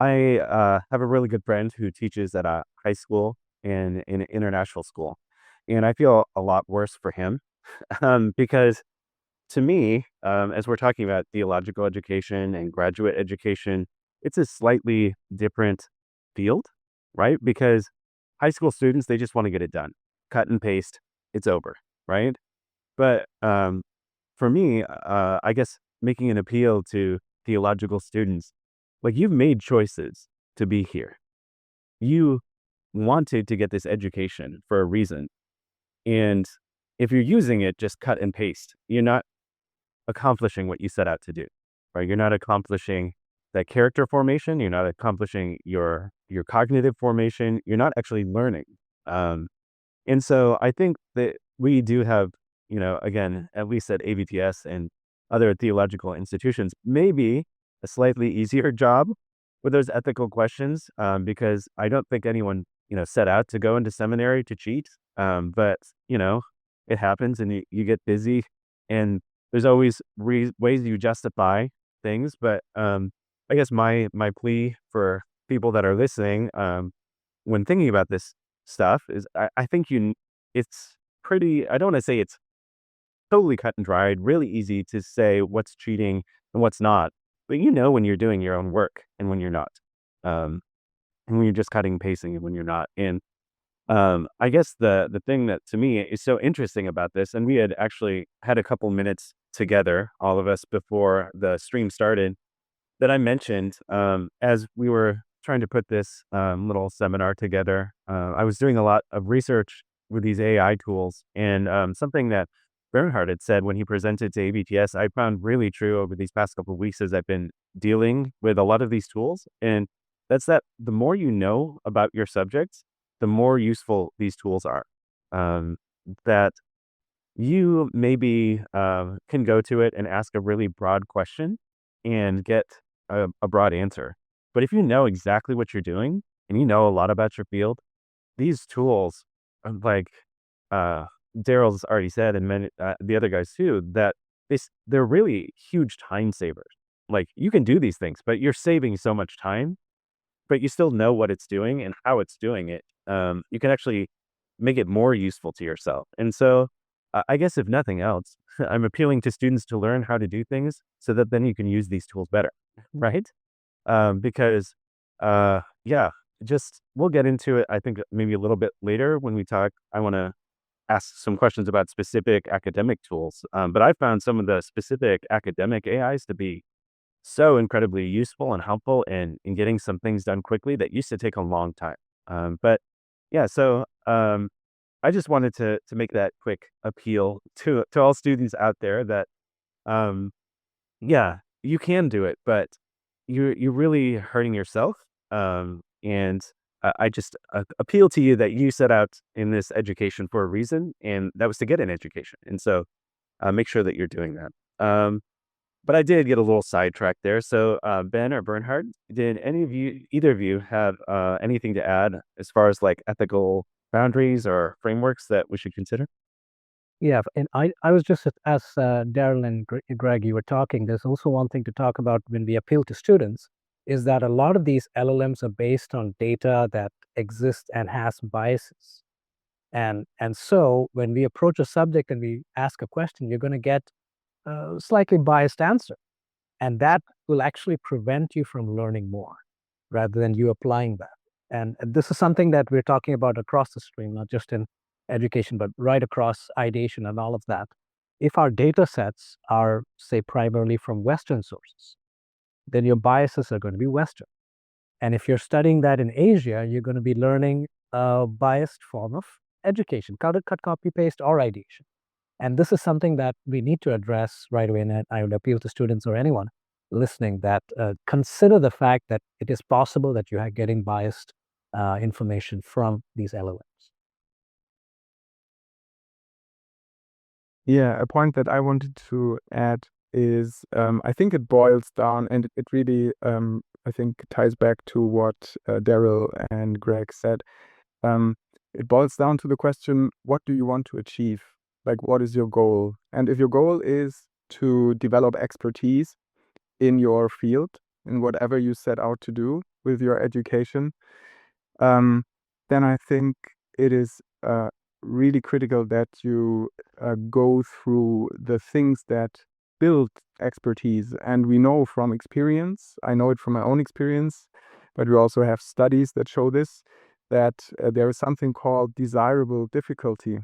have a really good friend who teaches at a high school and in an international school, and I feel a lot worse for him because to me, as we're talking about theological education and graduate education, it's a slightly different field, right? Because high school students, they just want to get it done, cut and paste, it's over, right? But for me, I guess making an appeal to theological students, like you've made choices to be here. You wanted to get this education for a reason. And if you're using it, just cut and paste, you're not accomplishing what you set out to do, right? You're not accomplishing that character formation. You're not accomplishing your cognitive formation. You're not actually learning. Um, and so I think that we do have, again, at least at AVTS and other theological institutions, maybe a slightly easier job with those ethical questions, because I don't think anyone, set out to go into seminary to cheat. But, it happens and you get busy and there's always ways you justify things. But I guess my plea for people that are listening, when thinking about this stuff is I think it's pretty, I don't want to say it's totally cut and dried, really easy to say what's cheating and what's not. But when you're doing your own work and when you're not. Um, and when you're just cutting and pasting and when you're not. And I guess the thing that to me is so interesting about this, and we had actually had a couple minutes together, all of us, before the stream started, that I mentioned as we were trying to put this little seminar together. I was doing a lot of research with these AI tools, and something that Bernhard had said when he presented to ABTS, I found really true over these past couple of weeks as I've been dealing with a lot of these tools. And that's that the more you know about your subjects, the more useful these tools are. Um, that you maybe can go to it and ask a really broad question and get a broad answer. But if you know exactly what you're doing and you know a lot about your field, these tools, like uh, Daryl's already said, and many the other guys too, that they're really huge time savers. Like you can do these things, but you're saving so much time, but you still know what it's doing and how it's doing it. You can actually make it more useful to yourself. And so, I guess if nothing else, I'm appealing to students to learn how to do things so that then you can use these tools better, right? Because, yeah, we'll get into it, I think, maybe a little bit later when we talk. I want to ask some questions about specific academic tools. But I found some of the specific academic AIs to be so incredibly useful and helpful in getting some things done quickly that used to take a long time. But yeah, so I just wanted to make that quick appeal to all students out there that um, yeah, you can do it, but you're really hurting yourself. And I just appeal to you that you set out in this education for a reason, and that was to get an education. And so make sure that you're doing that. But I did get a little sidetracked there. So Ben or Bernhard, did either of you have anything to add as far as like ethical boundaries or frameworks that we should consider? Yeah, and I was just as Daryl and Greg, you were talking. There's also one thing to talk about when we appeal to students is that a lot of these LLMs are based on data that exists and has biases. And so when we approach a subject and we ask a question, you're going to get a slightly biased answer, and that will actually prevent you from learning more rather than you applying that. And this is something that we're talking about across the stream, not just in education, but right across ideation and all of that. If our data sets are, say, primarily from Western sources, then your biases are going to be Western. And if you're studying that in Asia, you're going to be learning a biased form of education, cut, copy, paste, or ideation. And this is something that we need to address right away. And I would appeal to students or anyone listening that consider the fact that it is possible that you are getting biased information from these LLMs. Yeah, a point that I wanted to add is I think it boils down, and it really I think ties back to what Daryl and Greg said. It boils down to the question, what do you want to achieve? Like, what is your goal? And if your goal is to develop expertise in your field, in whatever you set out to do with your education, then I think it is really critical that you go through the things that build expertise. And we know from experience, I know it from my own experience, but we also have studies that show this, that there is something called desirable difficulty.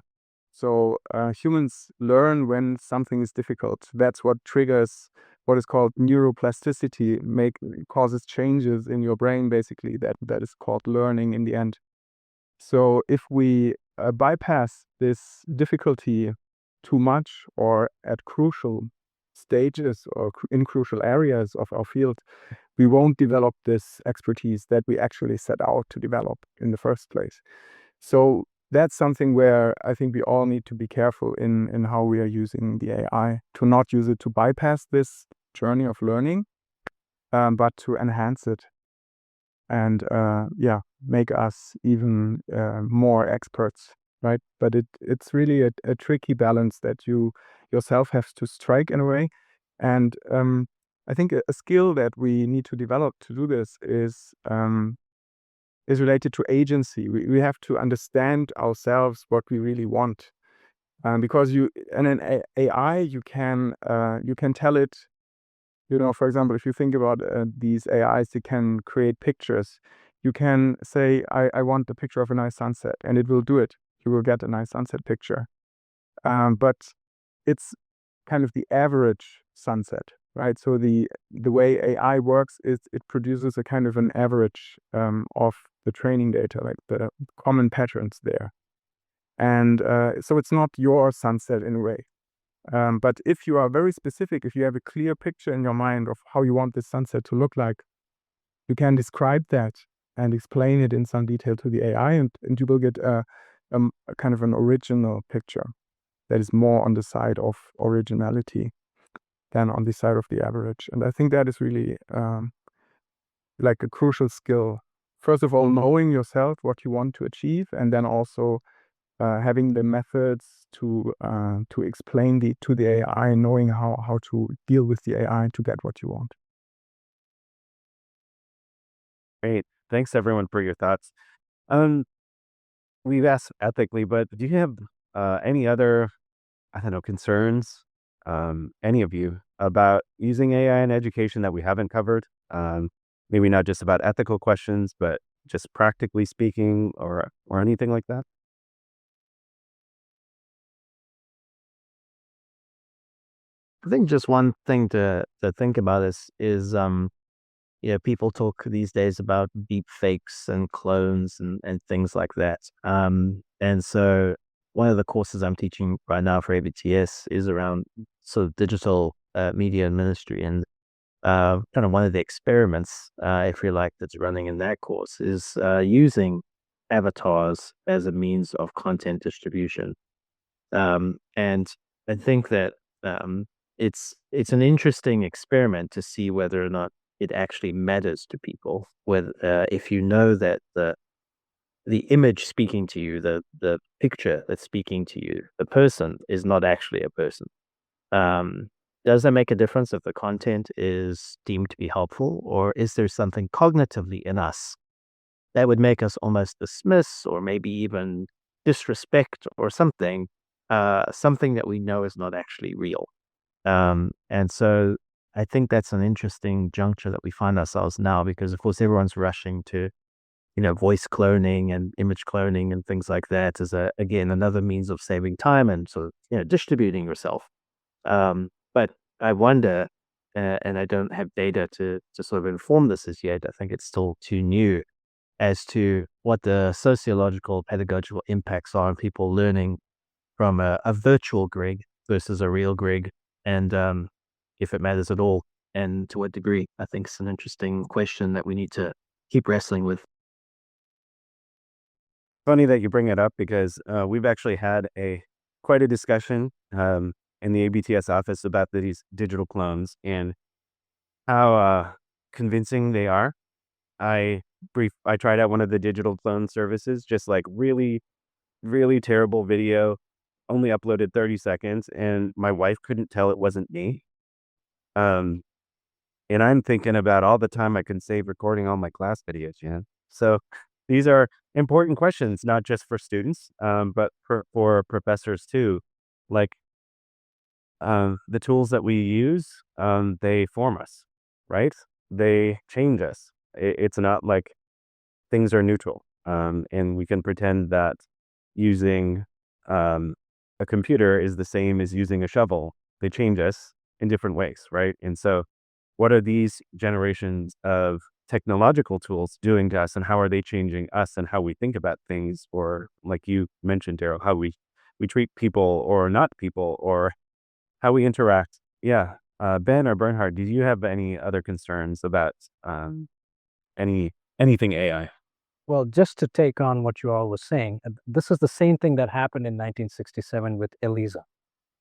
So humans learn when something is difficult. That's what triggers what is called neuroplasticity, causes changes in your brain, basically, that is called learning in the end. So if we bypass this difficulty too much or at crucial stages or in crucial areas of our field, we won't develop this expertise that we actually set out to develop in the first place. So that's something where I think we all need to be careful in how we are using the AI, to not use it to bypass this journey of learning, but to enhance it and make us even more experts, right? But it's really a tricky balance that you yourself have to strike in a way. And I think a skill that we need to develop to do this is related to agency. We have to understand ourselves what we really want, because in an AI you can tell it. For example, if you think about these AIs, they can create pictures. You can say, I want a picture of a nice sunset, and it will do it. You will get a nice sunset picture. But it's kind of the average sunset, right? So the way AI works is it produces a kind of an average of the training data, like the common patterns there. And so it's not your sunset in a way. But if you are very specific, if you have a clear picture in your mind of how you want this sunset to look like, you can describe that and explain it in some detail to the AI, and you will get a kind of an original picture that is more on the side of originality than on the side of the average. And I think that is really like a crucial skill. First of all, knowing yourself what you want to achieve, and then also having the methods to explain to the AI, knowing how to deal with the AI to get what you want. Great. Thanks everyone for your thoughts. We've asked ethically, but do you have any other, I don't know, concerns, any of you, about using AI in education that we haven't covered? Maybe not just about ethical questions, but just practically speaking, or anything like that? I think just one thing to think about is people talk these days about deep fakes and clones and things like that. And so one of the courses I'm teaching right now for ABTS is around sort of digital media and ministry. And kind of one of the experiments, if you like, that's running in that course is using avatars as a means of content distribution. And I think that um, it's an interesting experiment to see whether or not it actually matters to people. Whether if you know that the image speaking to you, the picture that's speaking to you, the person is not actually a person. Um, does that make a difference if the content is deemed to be helpful, or is there something cognitively in us that would make us almost dismiss or maybe even disrespect or something that we know is not actually real. And so I think that's an interesting juncture that we find ourselves now because, of course, everyone's rushing to, voice cloning and image cloning and things like that as again, another means of saving time and sort of, distributing yourself. But I wonder, and I don't have data to sort of inform this as yet. I think it's still too new as to what the sociological, pedagogical impacts are on people learning from a virtual Greg versus a real Greg, and if it matters at all, and to what degree. I think it's an interesting question that we need to keep wrestling with. Funny that you bring it up because we've actually had quite a discussion in the ABTS office about these digital clones and how convincing they are. I tried out one of the digital clone services, just like really, really terrible video, only uploaded 30 seconds, and my wife couldn't tell it wasn't me. Um, and I'm thinking about all the time I can save recording all my class videos, So these are important questions, not just for students, but for professors too. Like the tools that we use, they form us, right? They change us. It's not like things are neutral. And we can pretend that using um, a computer is the same as using a shovel. They change us in different ways, right? And so, what are these generations of technological tools doing to us, and how are they changing us and how we think about things, or like you mentioned, Daryl, how we treat people or not people, or how we interact? Yeah. Ben or Bernhard, do you have any other concerns about any anything AI? Well, just to take on what you all were saying, this is the same thing that happened in 1967 with ELISA.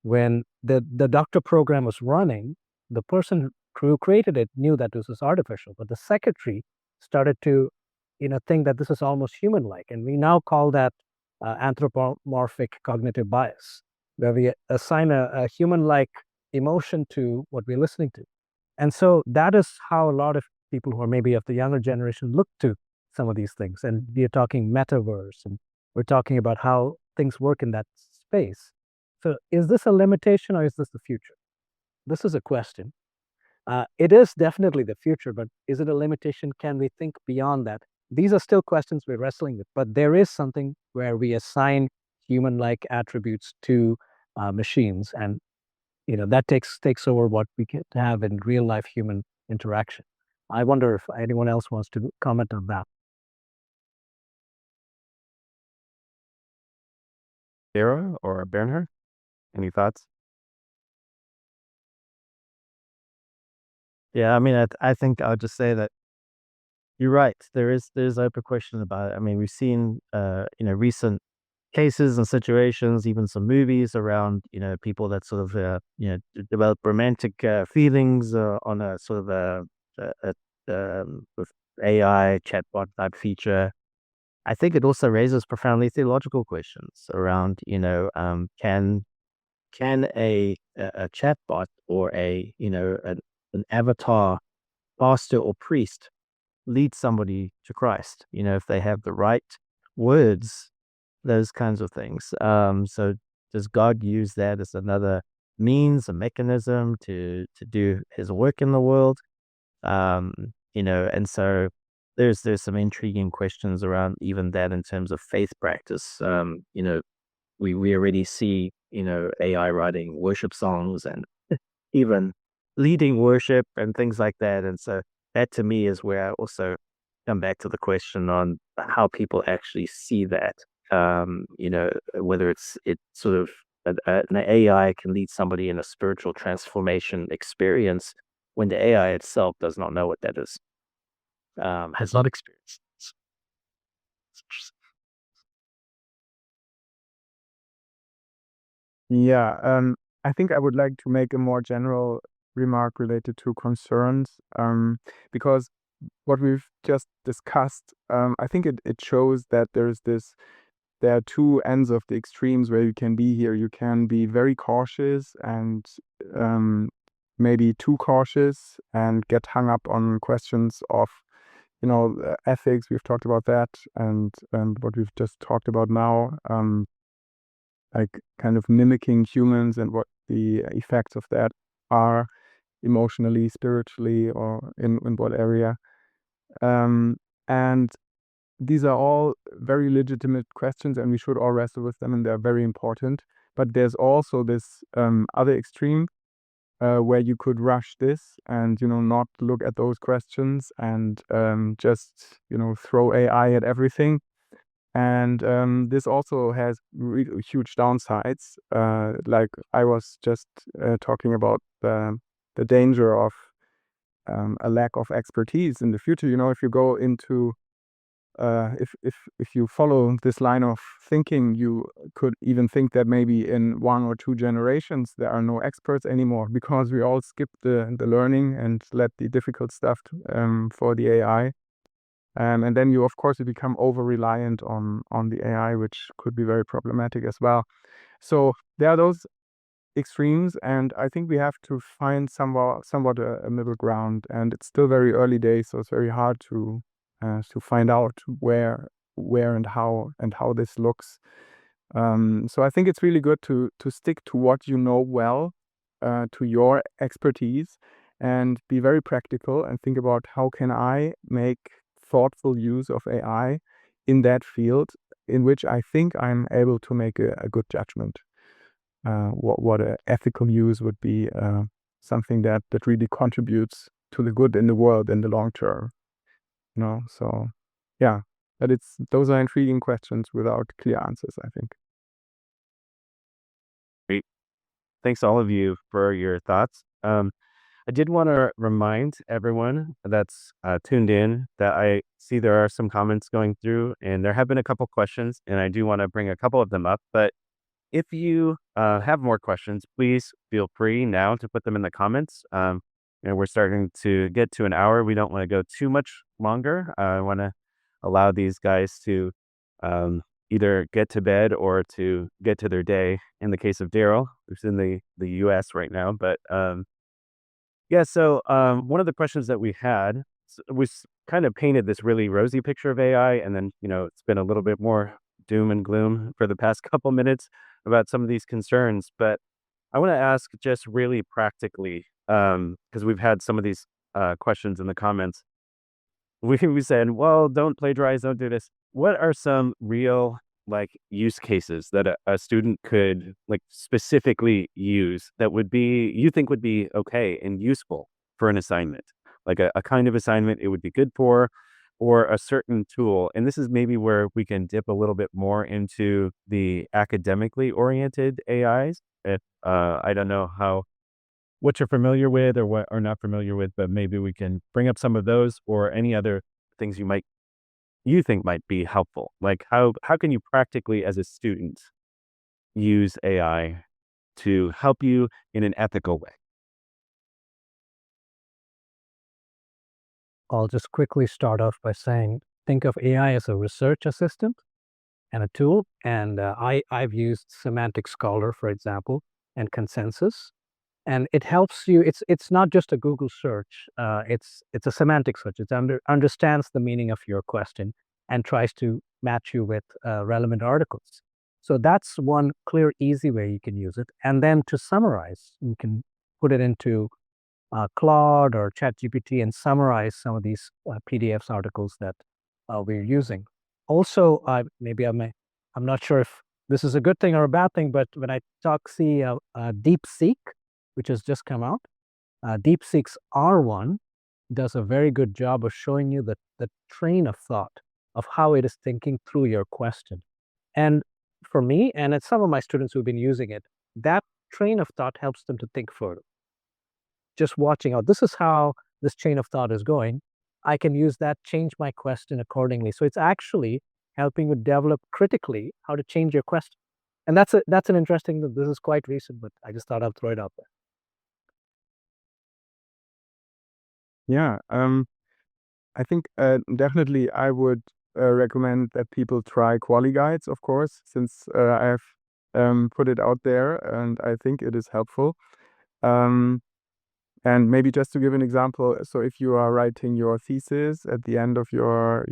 When the doctor program was running, the person who created it knew that this was artificial, but the secretary started to, think that this is almost human-like, and we now call that anthropomorphic cognitive bias, where we assign a human-like emotion to what we're listening to. And so that is how a lot of people who are maybe of the younger generation look to some of these things. And we are talking metaverse, and we're talking about how things work in that space. So is this a limitation or is this the future? This is a question. It is definitely the future, but is it a limitation? Can we think beyond that? These are still questions we're wrestling with, but there is something where we assign human-like attributes to machines, and that takes over what we can have in real life human interaction. I wonder if anyone else wants to comment on that. Sarah or Bernhard? Any thoughts? Yeah, I mean, I think I'll just say that you're right. There's open question about it. I mean, we've seen recent cases and situations, even some movies around people that sort of develop romantic feelings on a sort of with AI chatbot type feature. I think it also raises profoundly theological questions around can a chatbot or an avatar pastor or priest lead somebody to Christ, if they have the right words, those kinds of things. So does God use that as another means, a mechanism to do his work in the world? And so there's some intriguing questions around even that in terms of faith practice. We already see, AI writing worship songs and even leading worship and things like that. And so that to me is where I also come back to the question on how people actually see that. Whether it sort of an AI can lead somebody in a spiritual transformation experience when the AI itself does not know what that is, has not experienced. It's interesting. Yeah, I think I would like to make a more general remark related to concerns, because what we've just discussed, I think it shows that there are two ends of the extremes where you can be here. You can be very cautious and maybe too cautious and get hung up on questions of, ethics. We've talked about that, and what we've just talked about now. Like kind of mimicking humans and what the effects of that are emotionally, spiritually, or in what area. And these are all very legitimate questions, and we should all wrestle with them, and they're very important. But there's also this other extreme where you could rush this and not look at those questions and just throw AI at everything. And this also has huge downsides. Like I was just talking about the danger of a lack of expertise in the future. If you go into if you follow this line of thinking, you could even think that maybe in 1 or 2 generations there are no experts anymore because we all skip the learning and let the difficult stuff for the AI. And then you, of course, you become over reliant on the AI, which could be very problematic as well. So there are those extremes, and I think we have to find somewhat a middle ground. And it's still very early days, so it's very hard to find out where and how this looks. So I think it's really good to stick to what you know well, to your expertise, and be very practical and think about how can I make thoughtful use of AI in that field in which I think I'm able to make a good judgment. What an ethical use would be, something that really contributes to the good in the world in the long term. So yeah, but those are intriguing questions without clear answers, I think. Great. Thanks all of you for your thoughts. I did want to remind everyone that's tuned in that I see there are some comments going through, and there have been a couple questions, and I do want to bring a couple of them up. But if you have more questions, please feel free now to put them in the comments. We're starting to get to an hour. We don't want to go too much longer. I want to allow these guys to either get to bed or to get to their day. In the case of Daryl, who's in the U.S. right now, but yeah. So one of the questions that we had was kind of painted this really rosy picture of AI, and then it's been a little bit more doom and gloom for the past couple minutes about some of these concerns. But I want to ask just really practically, because we've had some of these questions in the comments. We said, well, don't plagiarize, don't do this. What are some real like use cases that a student could like specifically use that would be you think would be okay and useful for an assignment? Like a kind of assignment it would be good for, or a certain tool. And this is maybe where we can dip a little bit more into the academically oriented AIs. If I don't know what you're familiar with or what are not familiar with, but maybe we can bring up some of those or any other things you think might be helpful. Like how can you practically as a student use AI to help you in an ethical way? I'll just quickly start off by saying, think of AI as a research assistant and a tool. And I've used Semantic Scholar, for example, and Consensus, and it helps you. It's not just a Google search. It's a semantic search. It understands the meaning of your question and tries to match you with relevant articles. So that's one clear, easy way you can use it. And then to summarize, you can put it into Claude or ChatGPT and summarize some of these PDFs articles that we're using. Also, I'm not sure if this is a good thing or a bad thing, but when I see DeepSeek, which has just come out, DeepSeek's R1 does a very good job of showing you the train of thought of how it is thinking through your question. And for me, and it's some of my students who've been using it, that train of thought helps them to think further. Just watching out, this is how this chain of thought is going. I can use that, change my question accordingly. So it's actually helping you develop critically how to change your question. And that's an interesting, this is quite recent, but I just thought I'd throw it out there. Yeah, I think definitely I would recommend that people try Quali Guides, of course, since I have put it out there and I think it is helpful. And maybe just to give an example, so if you are writing your thesis at the end of your,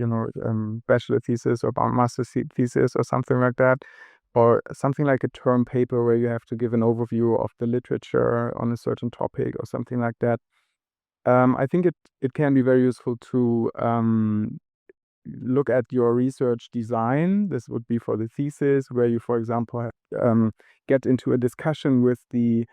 bachelor thesis or master thesis or something like that, or something like a term paper where you have to give an overview of the literature on a certain topic or something like that, I think it can be very useful to look at your research design. This would be for the thesis, where you, for example, get into a discussion with the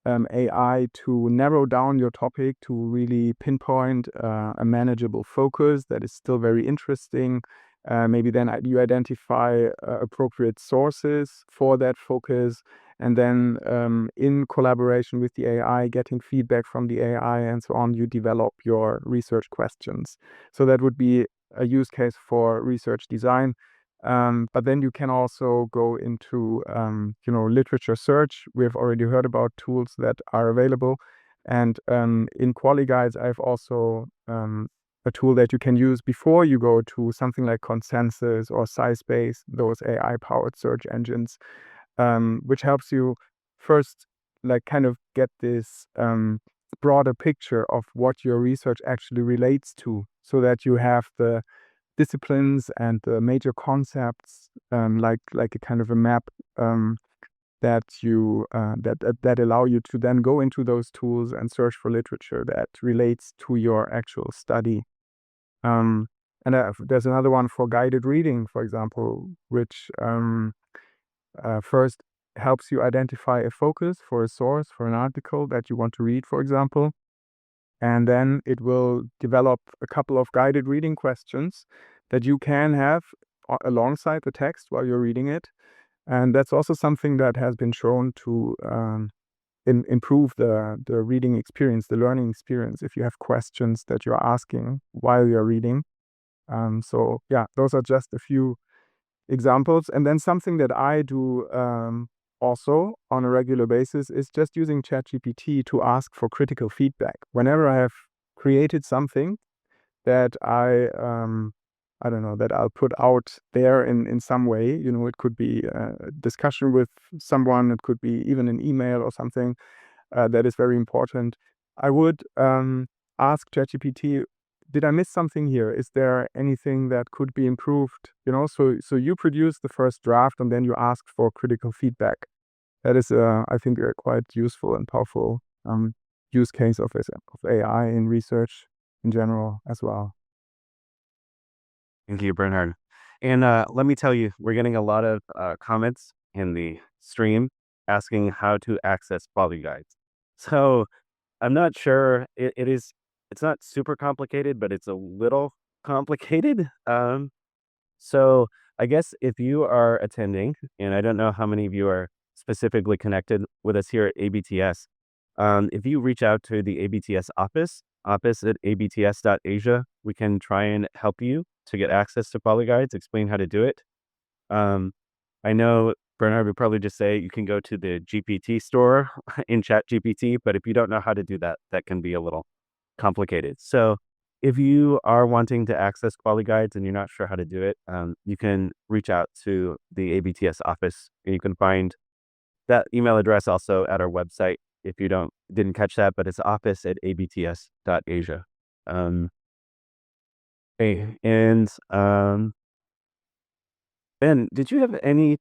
AI to narrow down your topic to really pinpoint a manageable focus that is still very interesting. Maybe then you identify appropriate sources for that focus, and then in collaboration with the AI, getting feedback from the AI and so on, you develop your research questions. So that would be a use case for research design. But then you can also go into, literature search. We've already heard about tools that are available. And in Quali Guides, I've also a tool that you can use before you go to something like Consensus or SciSpace, those AI-powered search engines, which helps you first, like, kind of get this broader picture of what your research actually relates to, so that you have the disciplines and the major concepts, like a kind of a map, that you that allow you to then go into those tools and search for literature that relates to your actual study. And there's another one for guided reading, for example, which first helps you identify a focus for a source for an article that you want to read, for example. And then it will develop a couple of guided reading questions that you can have alongside the text while you're reading it. And that's also something that has been shown to improve the reading experience, the learning experience, if you have questions that you're asking while you're reading. So yeah, those are just a few examples. And then something that I do also on a regular basis is just using ChatGPT to ask for critical feedback. Whenever I have created something that I don't know, that I'll put out there in some way, it could be a discussion with someone, it could be even an email or something that is very important, I would ask ChatGPT, did I miss something here? Is there anything that could be improved? So you produce the first draft and then you ask for critical feedback. That is, I think, a quite useful and powerful use case of AI in research in general as well. Thank you, Bernhard. And let me tell you, we're getting a lot of comments in the stream asking how to access Quali Guides. So I'm not sure it's not super complicated, but it's a little complicated. So I guess if you are attending, and I don't know how many of you are specifically connected with us here at ABTS, if you reach out to the ABTS office at abts.asia, we can try and help you to get access to Quali Guides, explain how to do it. I know Bernhard would probably just say you can go to the GPT store in ChatGPT, but if you don't know how to do that, that can be a little complicated. So if you are wanting to access Quali Guides and you're not sure how to do it, you can reach out to the ABTS office, and you can find that email address also at our website if you didn't catch that, but it's office@abts.asia. Hey, and Ben, did you have anything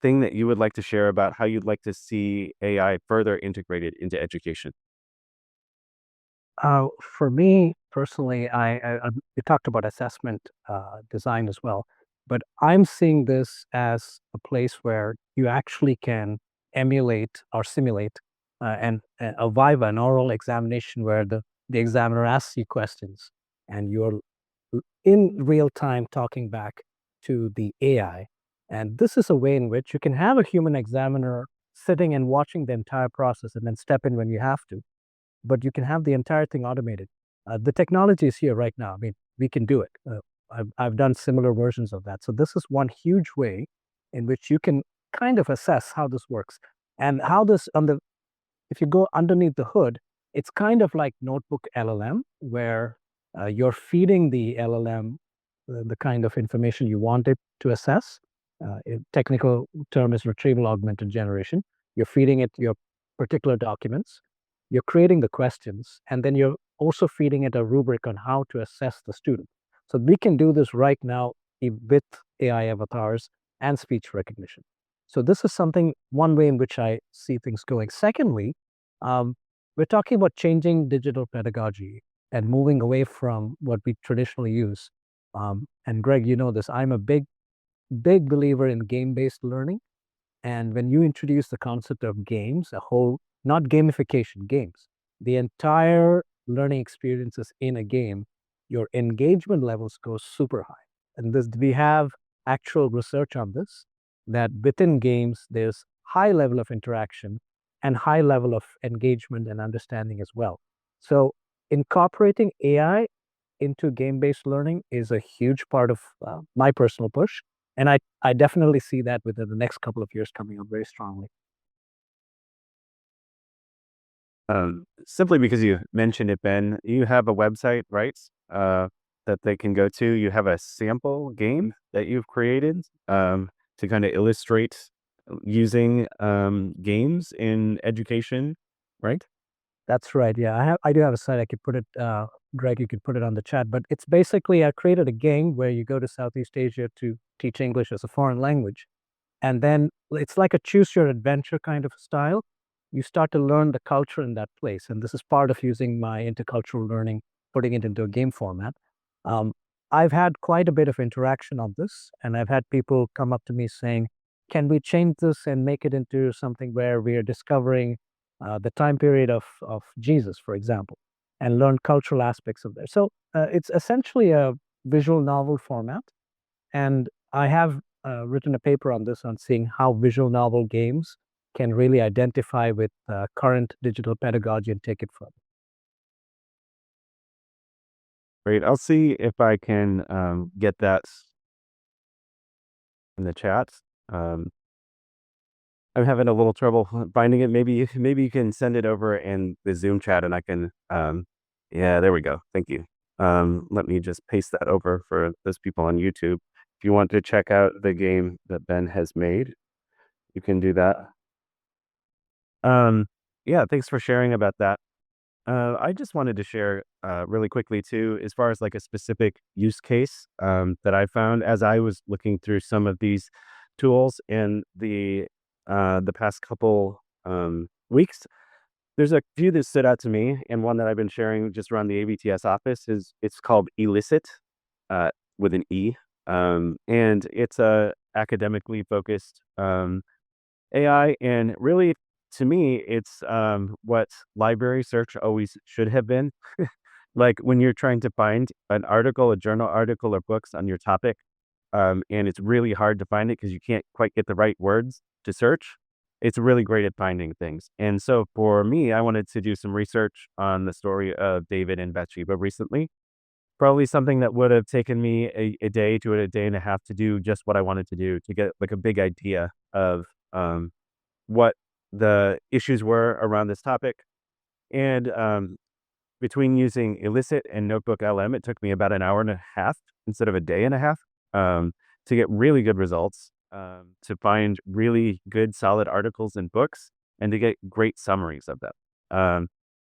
that you would like to share about how you'd like to see AI further integrated into education? For me personally, we talked about assessment design as well, but I'm seeing this as a place where you actually can emulate or simulate a viva, an oral examination where the examiner asks you questions and you're in real time talking back to the AI. And this is a way in which you can have a human examiner sitting and watching the entire process and then step in when you have to, but you can have the entire thing automated. The technology is here right now. I mean, we can do it. I've done similar versions of that. So this is one huge way in which you can kind of assess how this works and how this if you go underneath the hood, it's kind of like Notebook LLM, where you're feeding the LLM the kind of information you want it to assess. Technical term is retrieval augmented generation. You're feeding it your particular documents, you're creating the questions, and then you're also feeding it a rubric on how to assess the student. So we can do this right now with AI avatars and speech recognition. So this is something, one way in which I see things going. Secondly, um, we're talking about changing digital pedagogy and moving away from what we traditionally use. And Greg, you know this, I'm a big believer in game-based learning. And when you introduce the concept of games, not gamification, games, the entire learning experience is in a game, your engagement levels go super high. And we have actual research on this, that within games, there's high level of interaction and high level of engagement and understanding as well. So incorporating AI into game-based learning is a huge part of my personal push. And I definitely see that within the next couple of years coming up very strongly. Simply because you mentioned it, Ben, you have a website, right? That they can go to. You have a sample game that you've created to kind of illustrate using games in education, right? That's right. Yeah, I do have a site. I could put it, Greg, you could put it on the chat. But it's basically, I created a game where you go to Southeast Asia to teach English as a foreign language. And then it's like a choose your adventure kind of style. You start to learn the culture in that place. And this is part of using my intercultural learning, putting it into a game format. Um, I've had quite a bit of interaction on this, and I've had people come up to me saying, can we change this and make it into something where we are discovering the time period of Jesus, for example, and learn cultural aspects of there. So it's essentially a visual novel format. And I have written a paper on this, on seeing how visual novel games can really identify with current digital pedagogy and take it further. Great. I'll see if I can get that in the chat. Um, I'm having a little trouble finding it. Maybe you can send it over in the Zoom chat, and I can. Yeah, there we go. Thank you. Let me just paste that over for those people on YouTube. If you want to check out the game that Ben has made, you can do that. Yeah, thanks for sharing about that. I just wanted to share really quickly too, as far as like a specific use case that I found as I was looking through some of these tools in the past couple weeks. There's a few that stood out to me, and one that I've been sharing just around the ABTS office is it's called Elicit with an E, and it's a academically focused AI, and really, to me, it's what library search always should have been. Like when you're trying to find an article, a journal article, or books on your topic, and it's really hard to find it because you can't quite get the right words to search. It's really great at finding things. And so for me, I wanted to do some research on the story of David and Bathsheba recently. Probably something that would have taken me a day to a day and a half to do just what I wanted to do to get like a big idea of what the issues were around this topic. And between using Elicit and Notebook LM, it took me about an hour and a half instead of a day and a half to get really good results, to find really good, solid articles and books, and to get great summaries of them.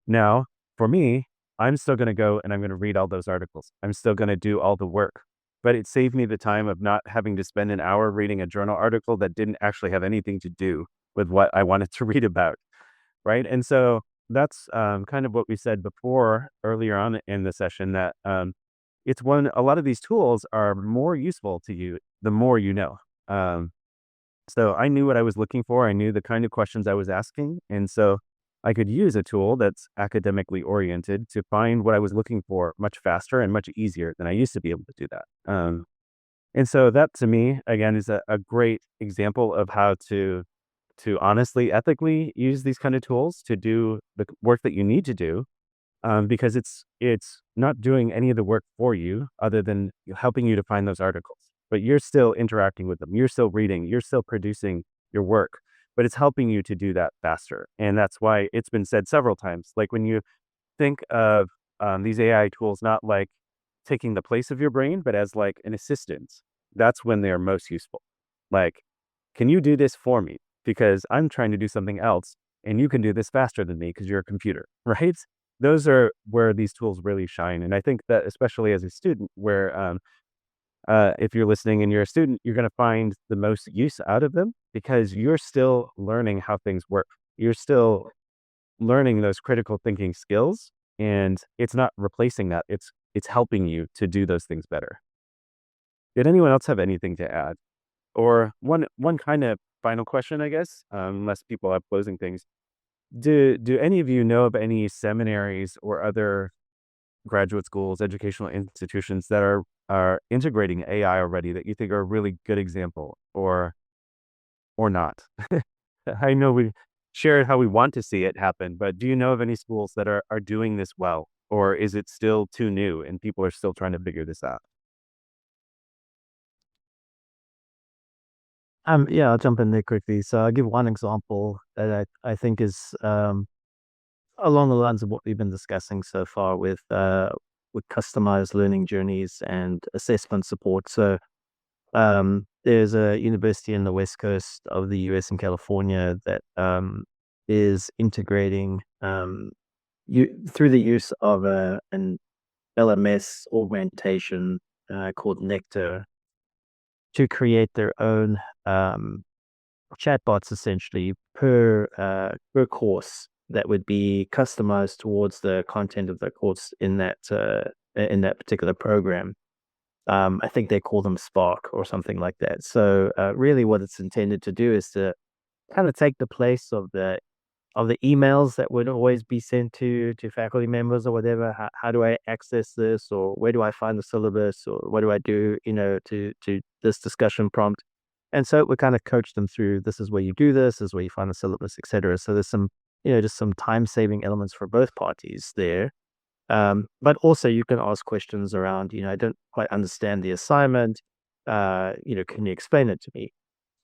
Now, for me, I'm still going to go and I'm going to read all those articles. I'm still going to do all the work, but it saved me the time of not having to spend an hour reading a journal article that didn't actually have anything to do with what I wanted to read about. Right. And so that's kind of what we said before earlier on in the session that it's one a lot of these tools are more useful to you the more you know. Um, so I knew what I was looking for. I knew the kind of questions I was asking, and so I could use a tool that's academically oriented to find what I was looking for much faster and much easier than I used to be able to do that. And so that to me, again, is a great example of how to honestly, ethically use these kind of tools to do the work that you need to do, because it's not doing any of the work for you other than helping you to find those articles. But you're still interacting with them. You're still reading. You're still producing your work. But it's helping you to do that faster. And that's why it's been said several times. Like when you think of these AI tools not like taking the place of your brain, but as like an assistant, that's when they're most useful. Like, can you do this for me? Because I'm trying to do something else and you can do this faster than me because you're a computer, right? Those are where these tools really shine. And I think that especially as a student, where if you're listening and you're a student, you're going to find the most use out of them because you're still learning how things work. You're still learning those critical thinking skills, and it's not replacing that. It's helping you to do those things better. Did anyone else have anything to add? Or one kind of final question, I guess, unless people have closing things. Do any of you know of any seminaries or other graduate schools, educational institutions that are integrating AI already that you think are a really good example, or not? I know we shared how we want to see it happen, but do you know of any schools that are doing this well, or is it still too new and people are still trying to figure this out? Yeah, I'll jump in there quickly. So I'll give one example that I think is along the lines of what we've been discussing so far with customized learning journeys and assessment support. So there's a university in the west coast of the US in California that is integrating through the use of an LMS augmentation called Nectar to create their own chatbots essentially per course that would be customized towards the content of the course in that particular program. I think they call them Spark or something like that. So really, what it's intended to do is to kind of take the place of the emails that would always be sent to faculty members or whatever. How do I access this, or where do I find the syllabus, or what do I do, to this discussion prompt? And so we kind of coach them through, this is where you do this is where you find the syllabus, etc. So there's some, just some time saving elements for both parties there. But also you can ask questions around, I don't quite understand the assignment. Can you explain it to me?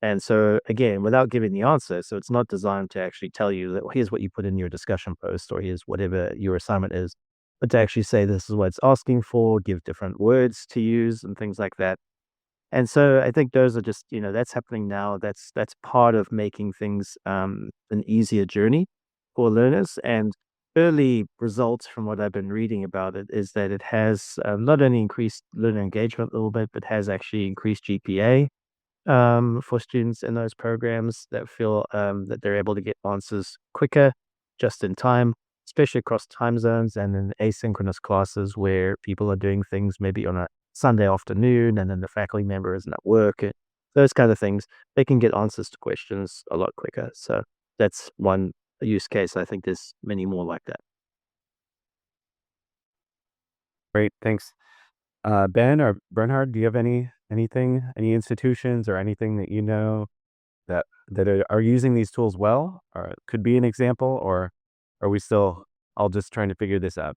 And so again, without giving the answer, so it's not designed to actually tell you that, well, here's what you put in your discussion post, or here's whatever your assignment is, but to actually say this is what it's asking for, give different words to use and things like that. And so I think those are just, that's happening now. That's part of making things an easier journey for learners. And early results from what I've been reading about it is that it has not only increased learner engagement a little bit, but has actually increased GPA for students in those programs that feel that they're able to get answers quicker, just in time, especially across time zones and in asynchronous classes where people are doing things maybe on a Sunday afternoon and then the faculty member isn't at work, and those kind of things. They can get answers to questions a lot quicker. So that's one use case. I think there's many more like that. Great, thanks. Ben or Bernhard, do you have any institutions or anything that you know that are using these tools well, or could be an example, or are we still all just trying to figure this out?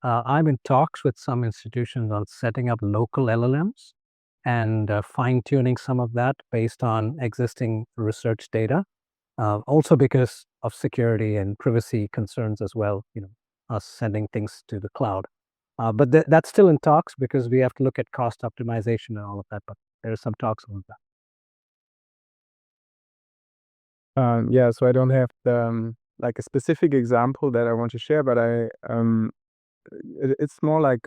I'm in talks with some institutions on setting up local LLMs and fine tuning some of that based on existing research data. Also because of security and privacy concerns as well, us sending things to the cloud. But that's still in talks because we have to look at cost optimization and all of that. But there are some talks on that. Yeah, so I don't have like a specific example that I want to share, but it's more like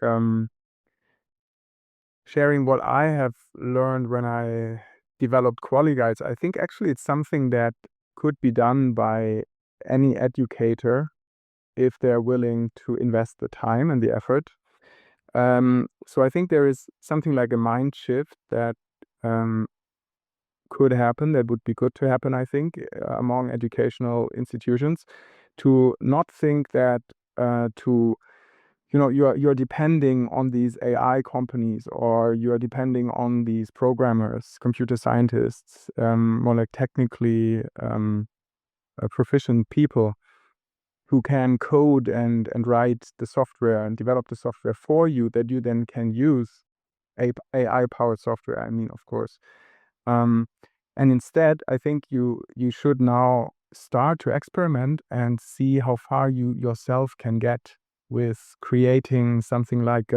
sharing what I have learned when I developed quali guides. I think actually it's something that could be done by any educator if they're willing to invest the time and the effort. So I think there is something like a mind shift that could happen, that would be good to happen, I think, among educational institutions, to not think that you're depending on these AI companies, or you're depending on these programmers, computer scientists, more like technically proficient people who can code and write the software and develop the software for you, that you then can use AI-powered software, I mean, of course. And instead, I think you should now start to experiment and see how far you yourself can get with creating something like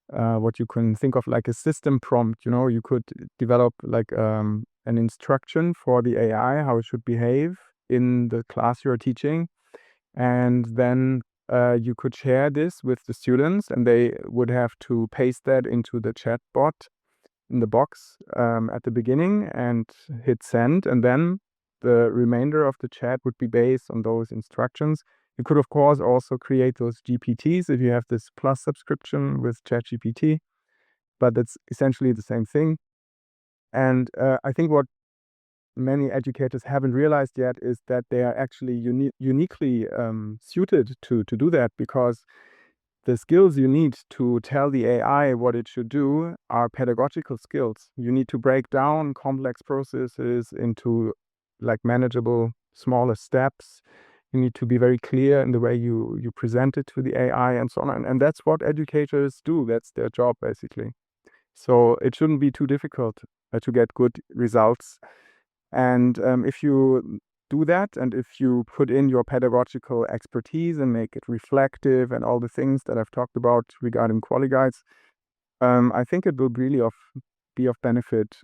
what you can think of like a system prompt. You could develop like an instruction for the AI, how it should behave in the class you're teaching. And then you could share this with the students, and they would have to paste that into the chat bot in the box at the beginning and hit send, and then the remainder of the chat would be based on those instructions. You could, of course, also create those GPTs if you have this plus subscription with ChatGPT, but that's essentially the same thing. And I think what many educators haven't realized yet is that they are actually uniquely suited to do that, because the skills you need to tell the AI what it should do are pedagogical skills. You need to break down complex processes into like manageable, smaller steps. You need to be very clear in the way you present it to the AI and so on. And that's what educators do. That's their job, basically. So it shouldn't be too difficult to get good results. And if you do that, and if you put in your pedagogical expertise and make it reflective and all the things that I've talked about regarding QualiGuides, I think it will really be of benefit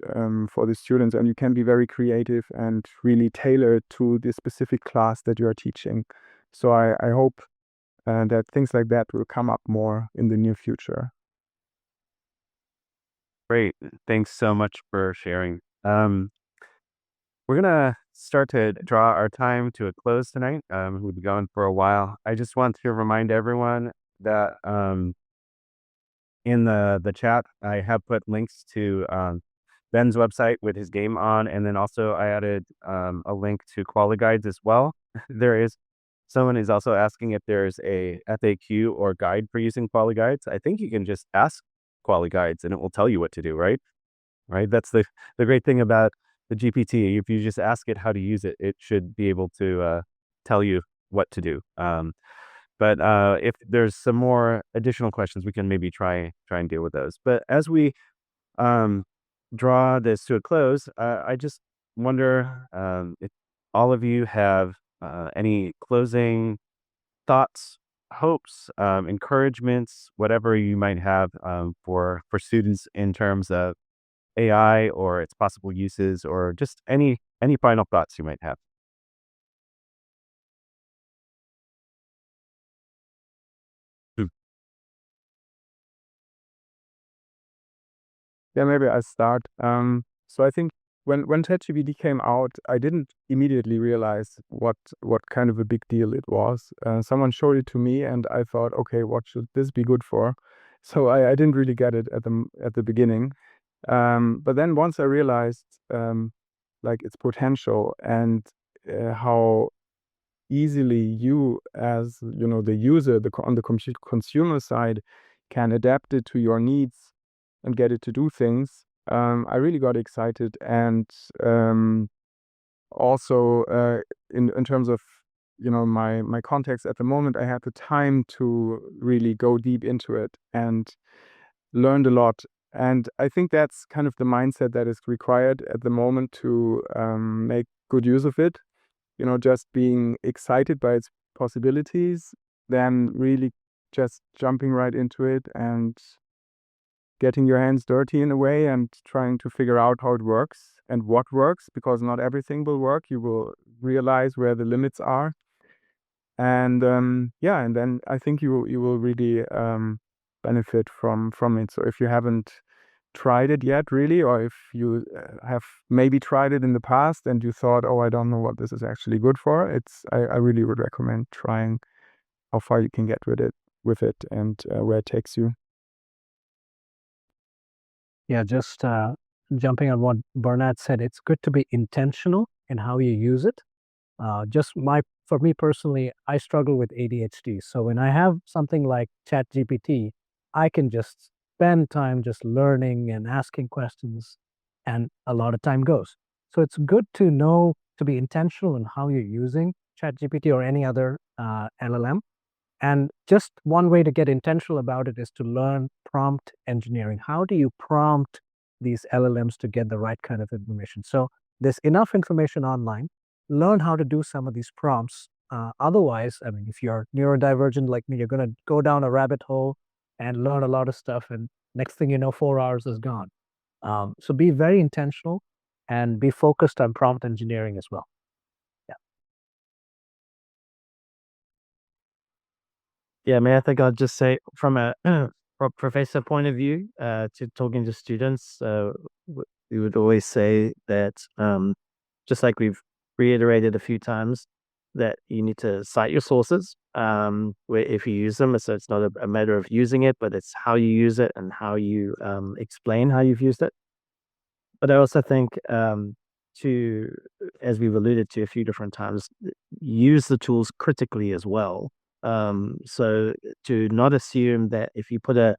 for the students, and you can be very creative and really tailor to the specific class that you are teaching. So I hope that things like that will come up more in the near future. Great. Thanks so much for sharing. We're gonna start to draw our time to a close tonight. We've been going for a while. I just want to remind everyone that in the chat, I have put links to Ben's website with his game on, and then also I added a link to QualiGuides as well. Someone is also asking if there's a FAQ or guide for using QualiGuides. I think you can just ask QualiGuides and it will tell you what to do, right? Right. That's the great thing about the GPT. If you just ask it how to use it, it should be able to tell you what to do. But if there's some more additional questions, we can maybe try and deal with those. But as we draw this to a close, I just wonder if all of you have any closing thoughts, hopes, encouragements, whatever you might have for students in terms of AI or its possible uses, or just any final thoughts you might have. Hmm. Yeah, maybe I start. So I think when ChatGPT came out, I didn't immediately realize what kind of a big deal it was. Someone showed it to me, and I thought, okay, what should this be good for? So I didn't really get it at the beginning. But then once I realized like its potential, and how easily you, as the user, on the consumer side, can adapt it to your needs and get it to do things, I really got excited. And also in terms of my context at the moment, I had the time to really go deep into it and learned a lot. And I think that's kind of the mindset that is required at the moment to make good use of it. Just being excited by its possibilities, then really just jumping right into it and getting your hands dirty in a way, and trying to figure out how it works and what works, because not everything will work. You will realize where the limits are. And yeah, and then I think you will really benefit from it. So if you haven't tried it yet, really, or if you have maybe tried it in the past and you thought, oh, I don't know what this is actually good for, I really would recommend trying how far you can get with it and where it takes you. Yeah, just jumping on what Bernard said, it's good to be intentional in how you use it. For me personally, I struggle with ADHD. So when I have something like ChatGPT, I can just spend time just learning and asking questions, and a lot of time goes. So it's good to know to be intentional in how you're using ChatGPT or any other LLM. And just one way to get intentional about it is to learn prompt engineering. How do you prompt these LLMs to get the right kind of information? So there's enough information online. Learn how to do some of these prompts. Otherwise, I mean, if you're neurodivergent like me, you're going to go down a rabbit hole and learn a lot of stuff. And next thing you know, 4 hours is gone. So be very intentional and be focused on prompt engineering as well. Yeah, I think I'll just say from a professor point of view, to talking to students, we would always say that, just like we've reiterated a few times, that you need to cite your sources, where if you use them. So it's not a matter of using it, but it's how you use it and how you explain how you've used it. But I also think, to, as we've alluded to a few different times, use the tools critically as well. So to not assume that if you put a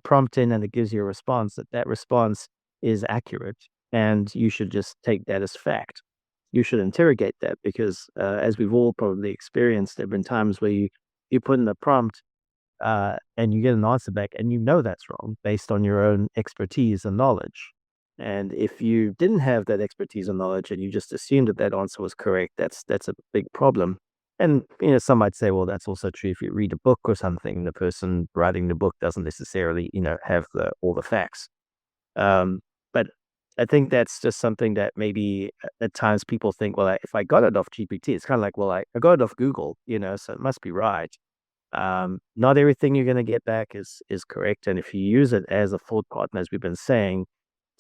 prompt in and it gives you a response, that response is accurate and you should just take that as fact. You should interrogate that because, as we've all probably experienced, there have been times where you put in a prompt, and you get an answer back and you know that's wrong based on your own expertise and knowledge. And if you didn't have that expertise and knowledge and you just assumed that answer was correct, that's a big problem. And some might say, well, that's also true if you read a book or something. The person writing the book doesn't necessarily, have all the facts. But I think that's just something that maybe at times people think, well, if I got it off GPT, it's kind of like, well, I got it off Google, so it must be right. Not everything you're going to get back is correct. And if you use it as a thought partner, as we've been saying,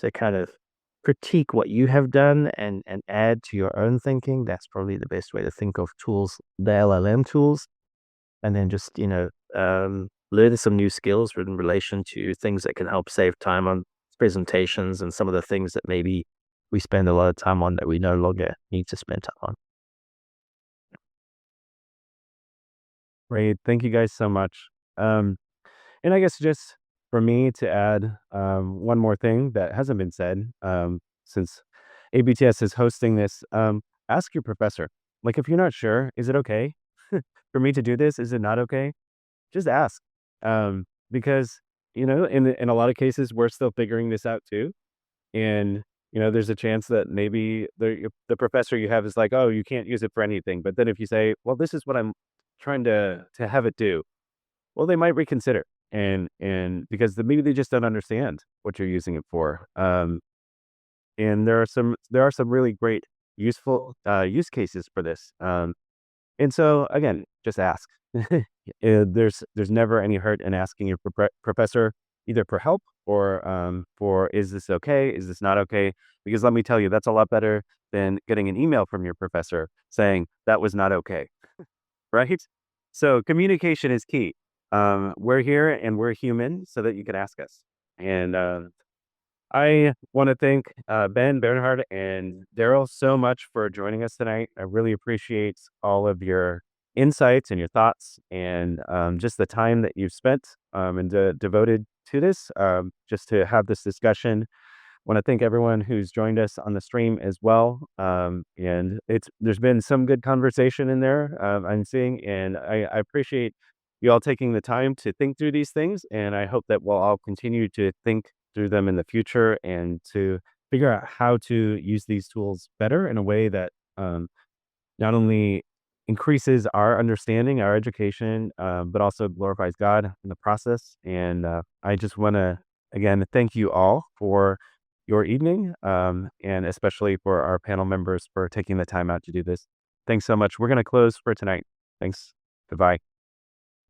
to kind of critique what you have done and add to your own thinking, that's probably the best way to think of tools, the LLM tools. And then just, learn some new skills in relation to things that can help save time on presentations and some of the things that maybe we spend a lot of time on that we no longer need to spend time on. Great. Thank you guys so much. And I guess just for me to add one more thing that hasn't been said, since ABTS is hosting this, ask your professor. Like, if you're not sure, is it okay for me to do this? Is it not okay? Just ask. Because, in a lot of cases, we're still figuring this out too. And, there's a chance that maybe the professor you have is like, oh, you can't use it for anything. But then if you say, well, this is what I'm trying to have it do, well, they might reconsider. And because maybe they just don't understand what you're using it for. And there are some really great useful use cases for this. And so again, just ask. There's never any hurt in asking your professor either for help or for, is this okay? Is this not okay? Because let me tell you, that's a lot better than getting an email from your professor saying that was not okay, right? So communication is key. We're here and we're human so that you can ask us. And I want to thank Ben, Bernhard, and Daryl so much for joining us tonight. I really appreciate all of your insights and your thoughts and just the time that you've spent and devoted to this, just to have this discussion. Want to thank everyone who's joined us on the stream as well. And there's been some good conversation in there, I'm seeing, and I appreciate you all taking the time to think through these things. And I hope that we'll all continue to think through them in the future and to figure out how to use these tools better in a way that not only increases our understanding, our education, but also glorifies God in the process. And I just want to, again, thank you all for your evening, and especially for our panel members for taking the time out to do this. Thanks so much. We're going to close for tonight. Thanks. Goodbye.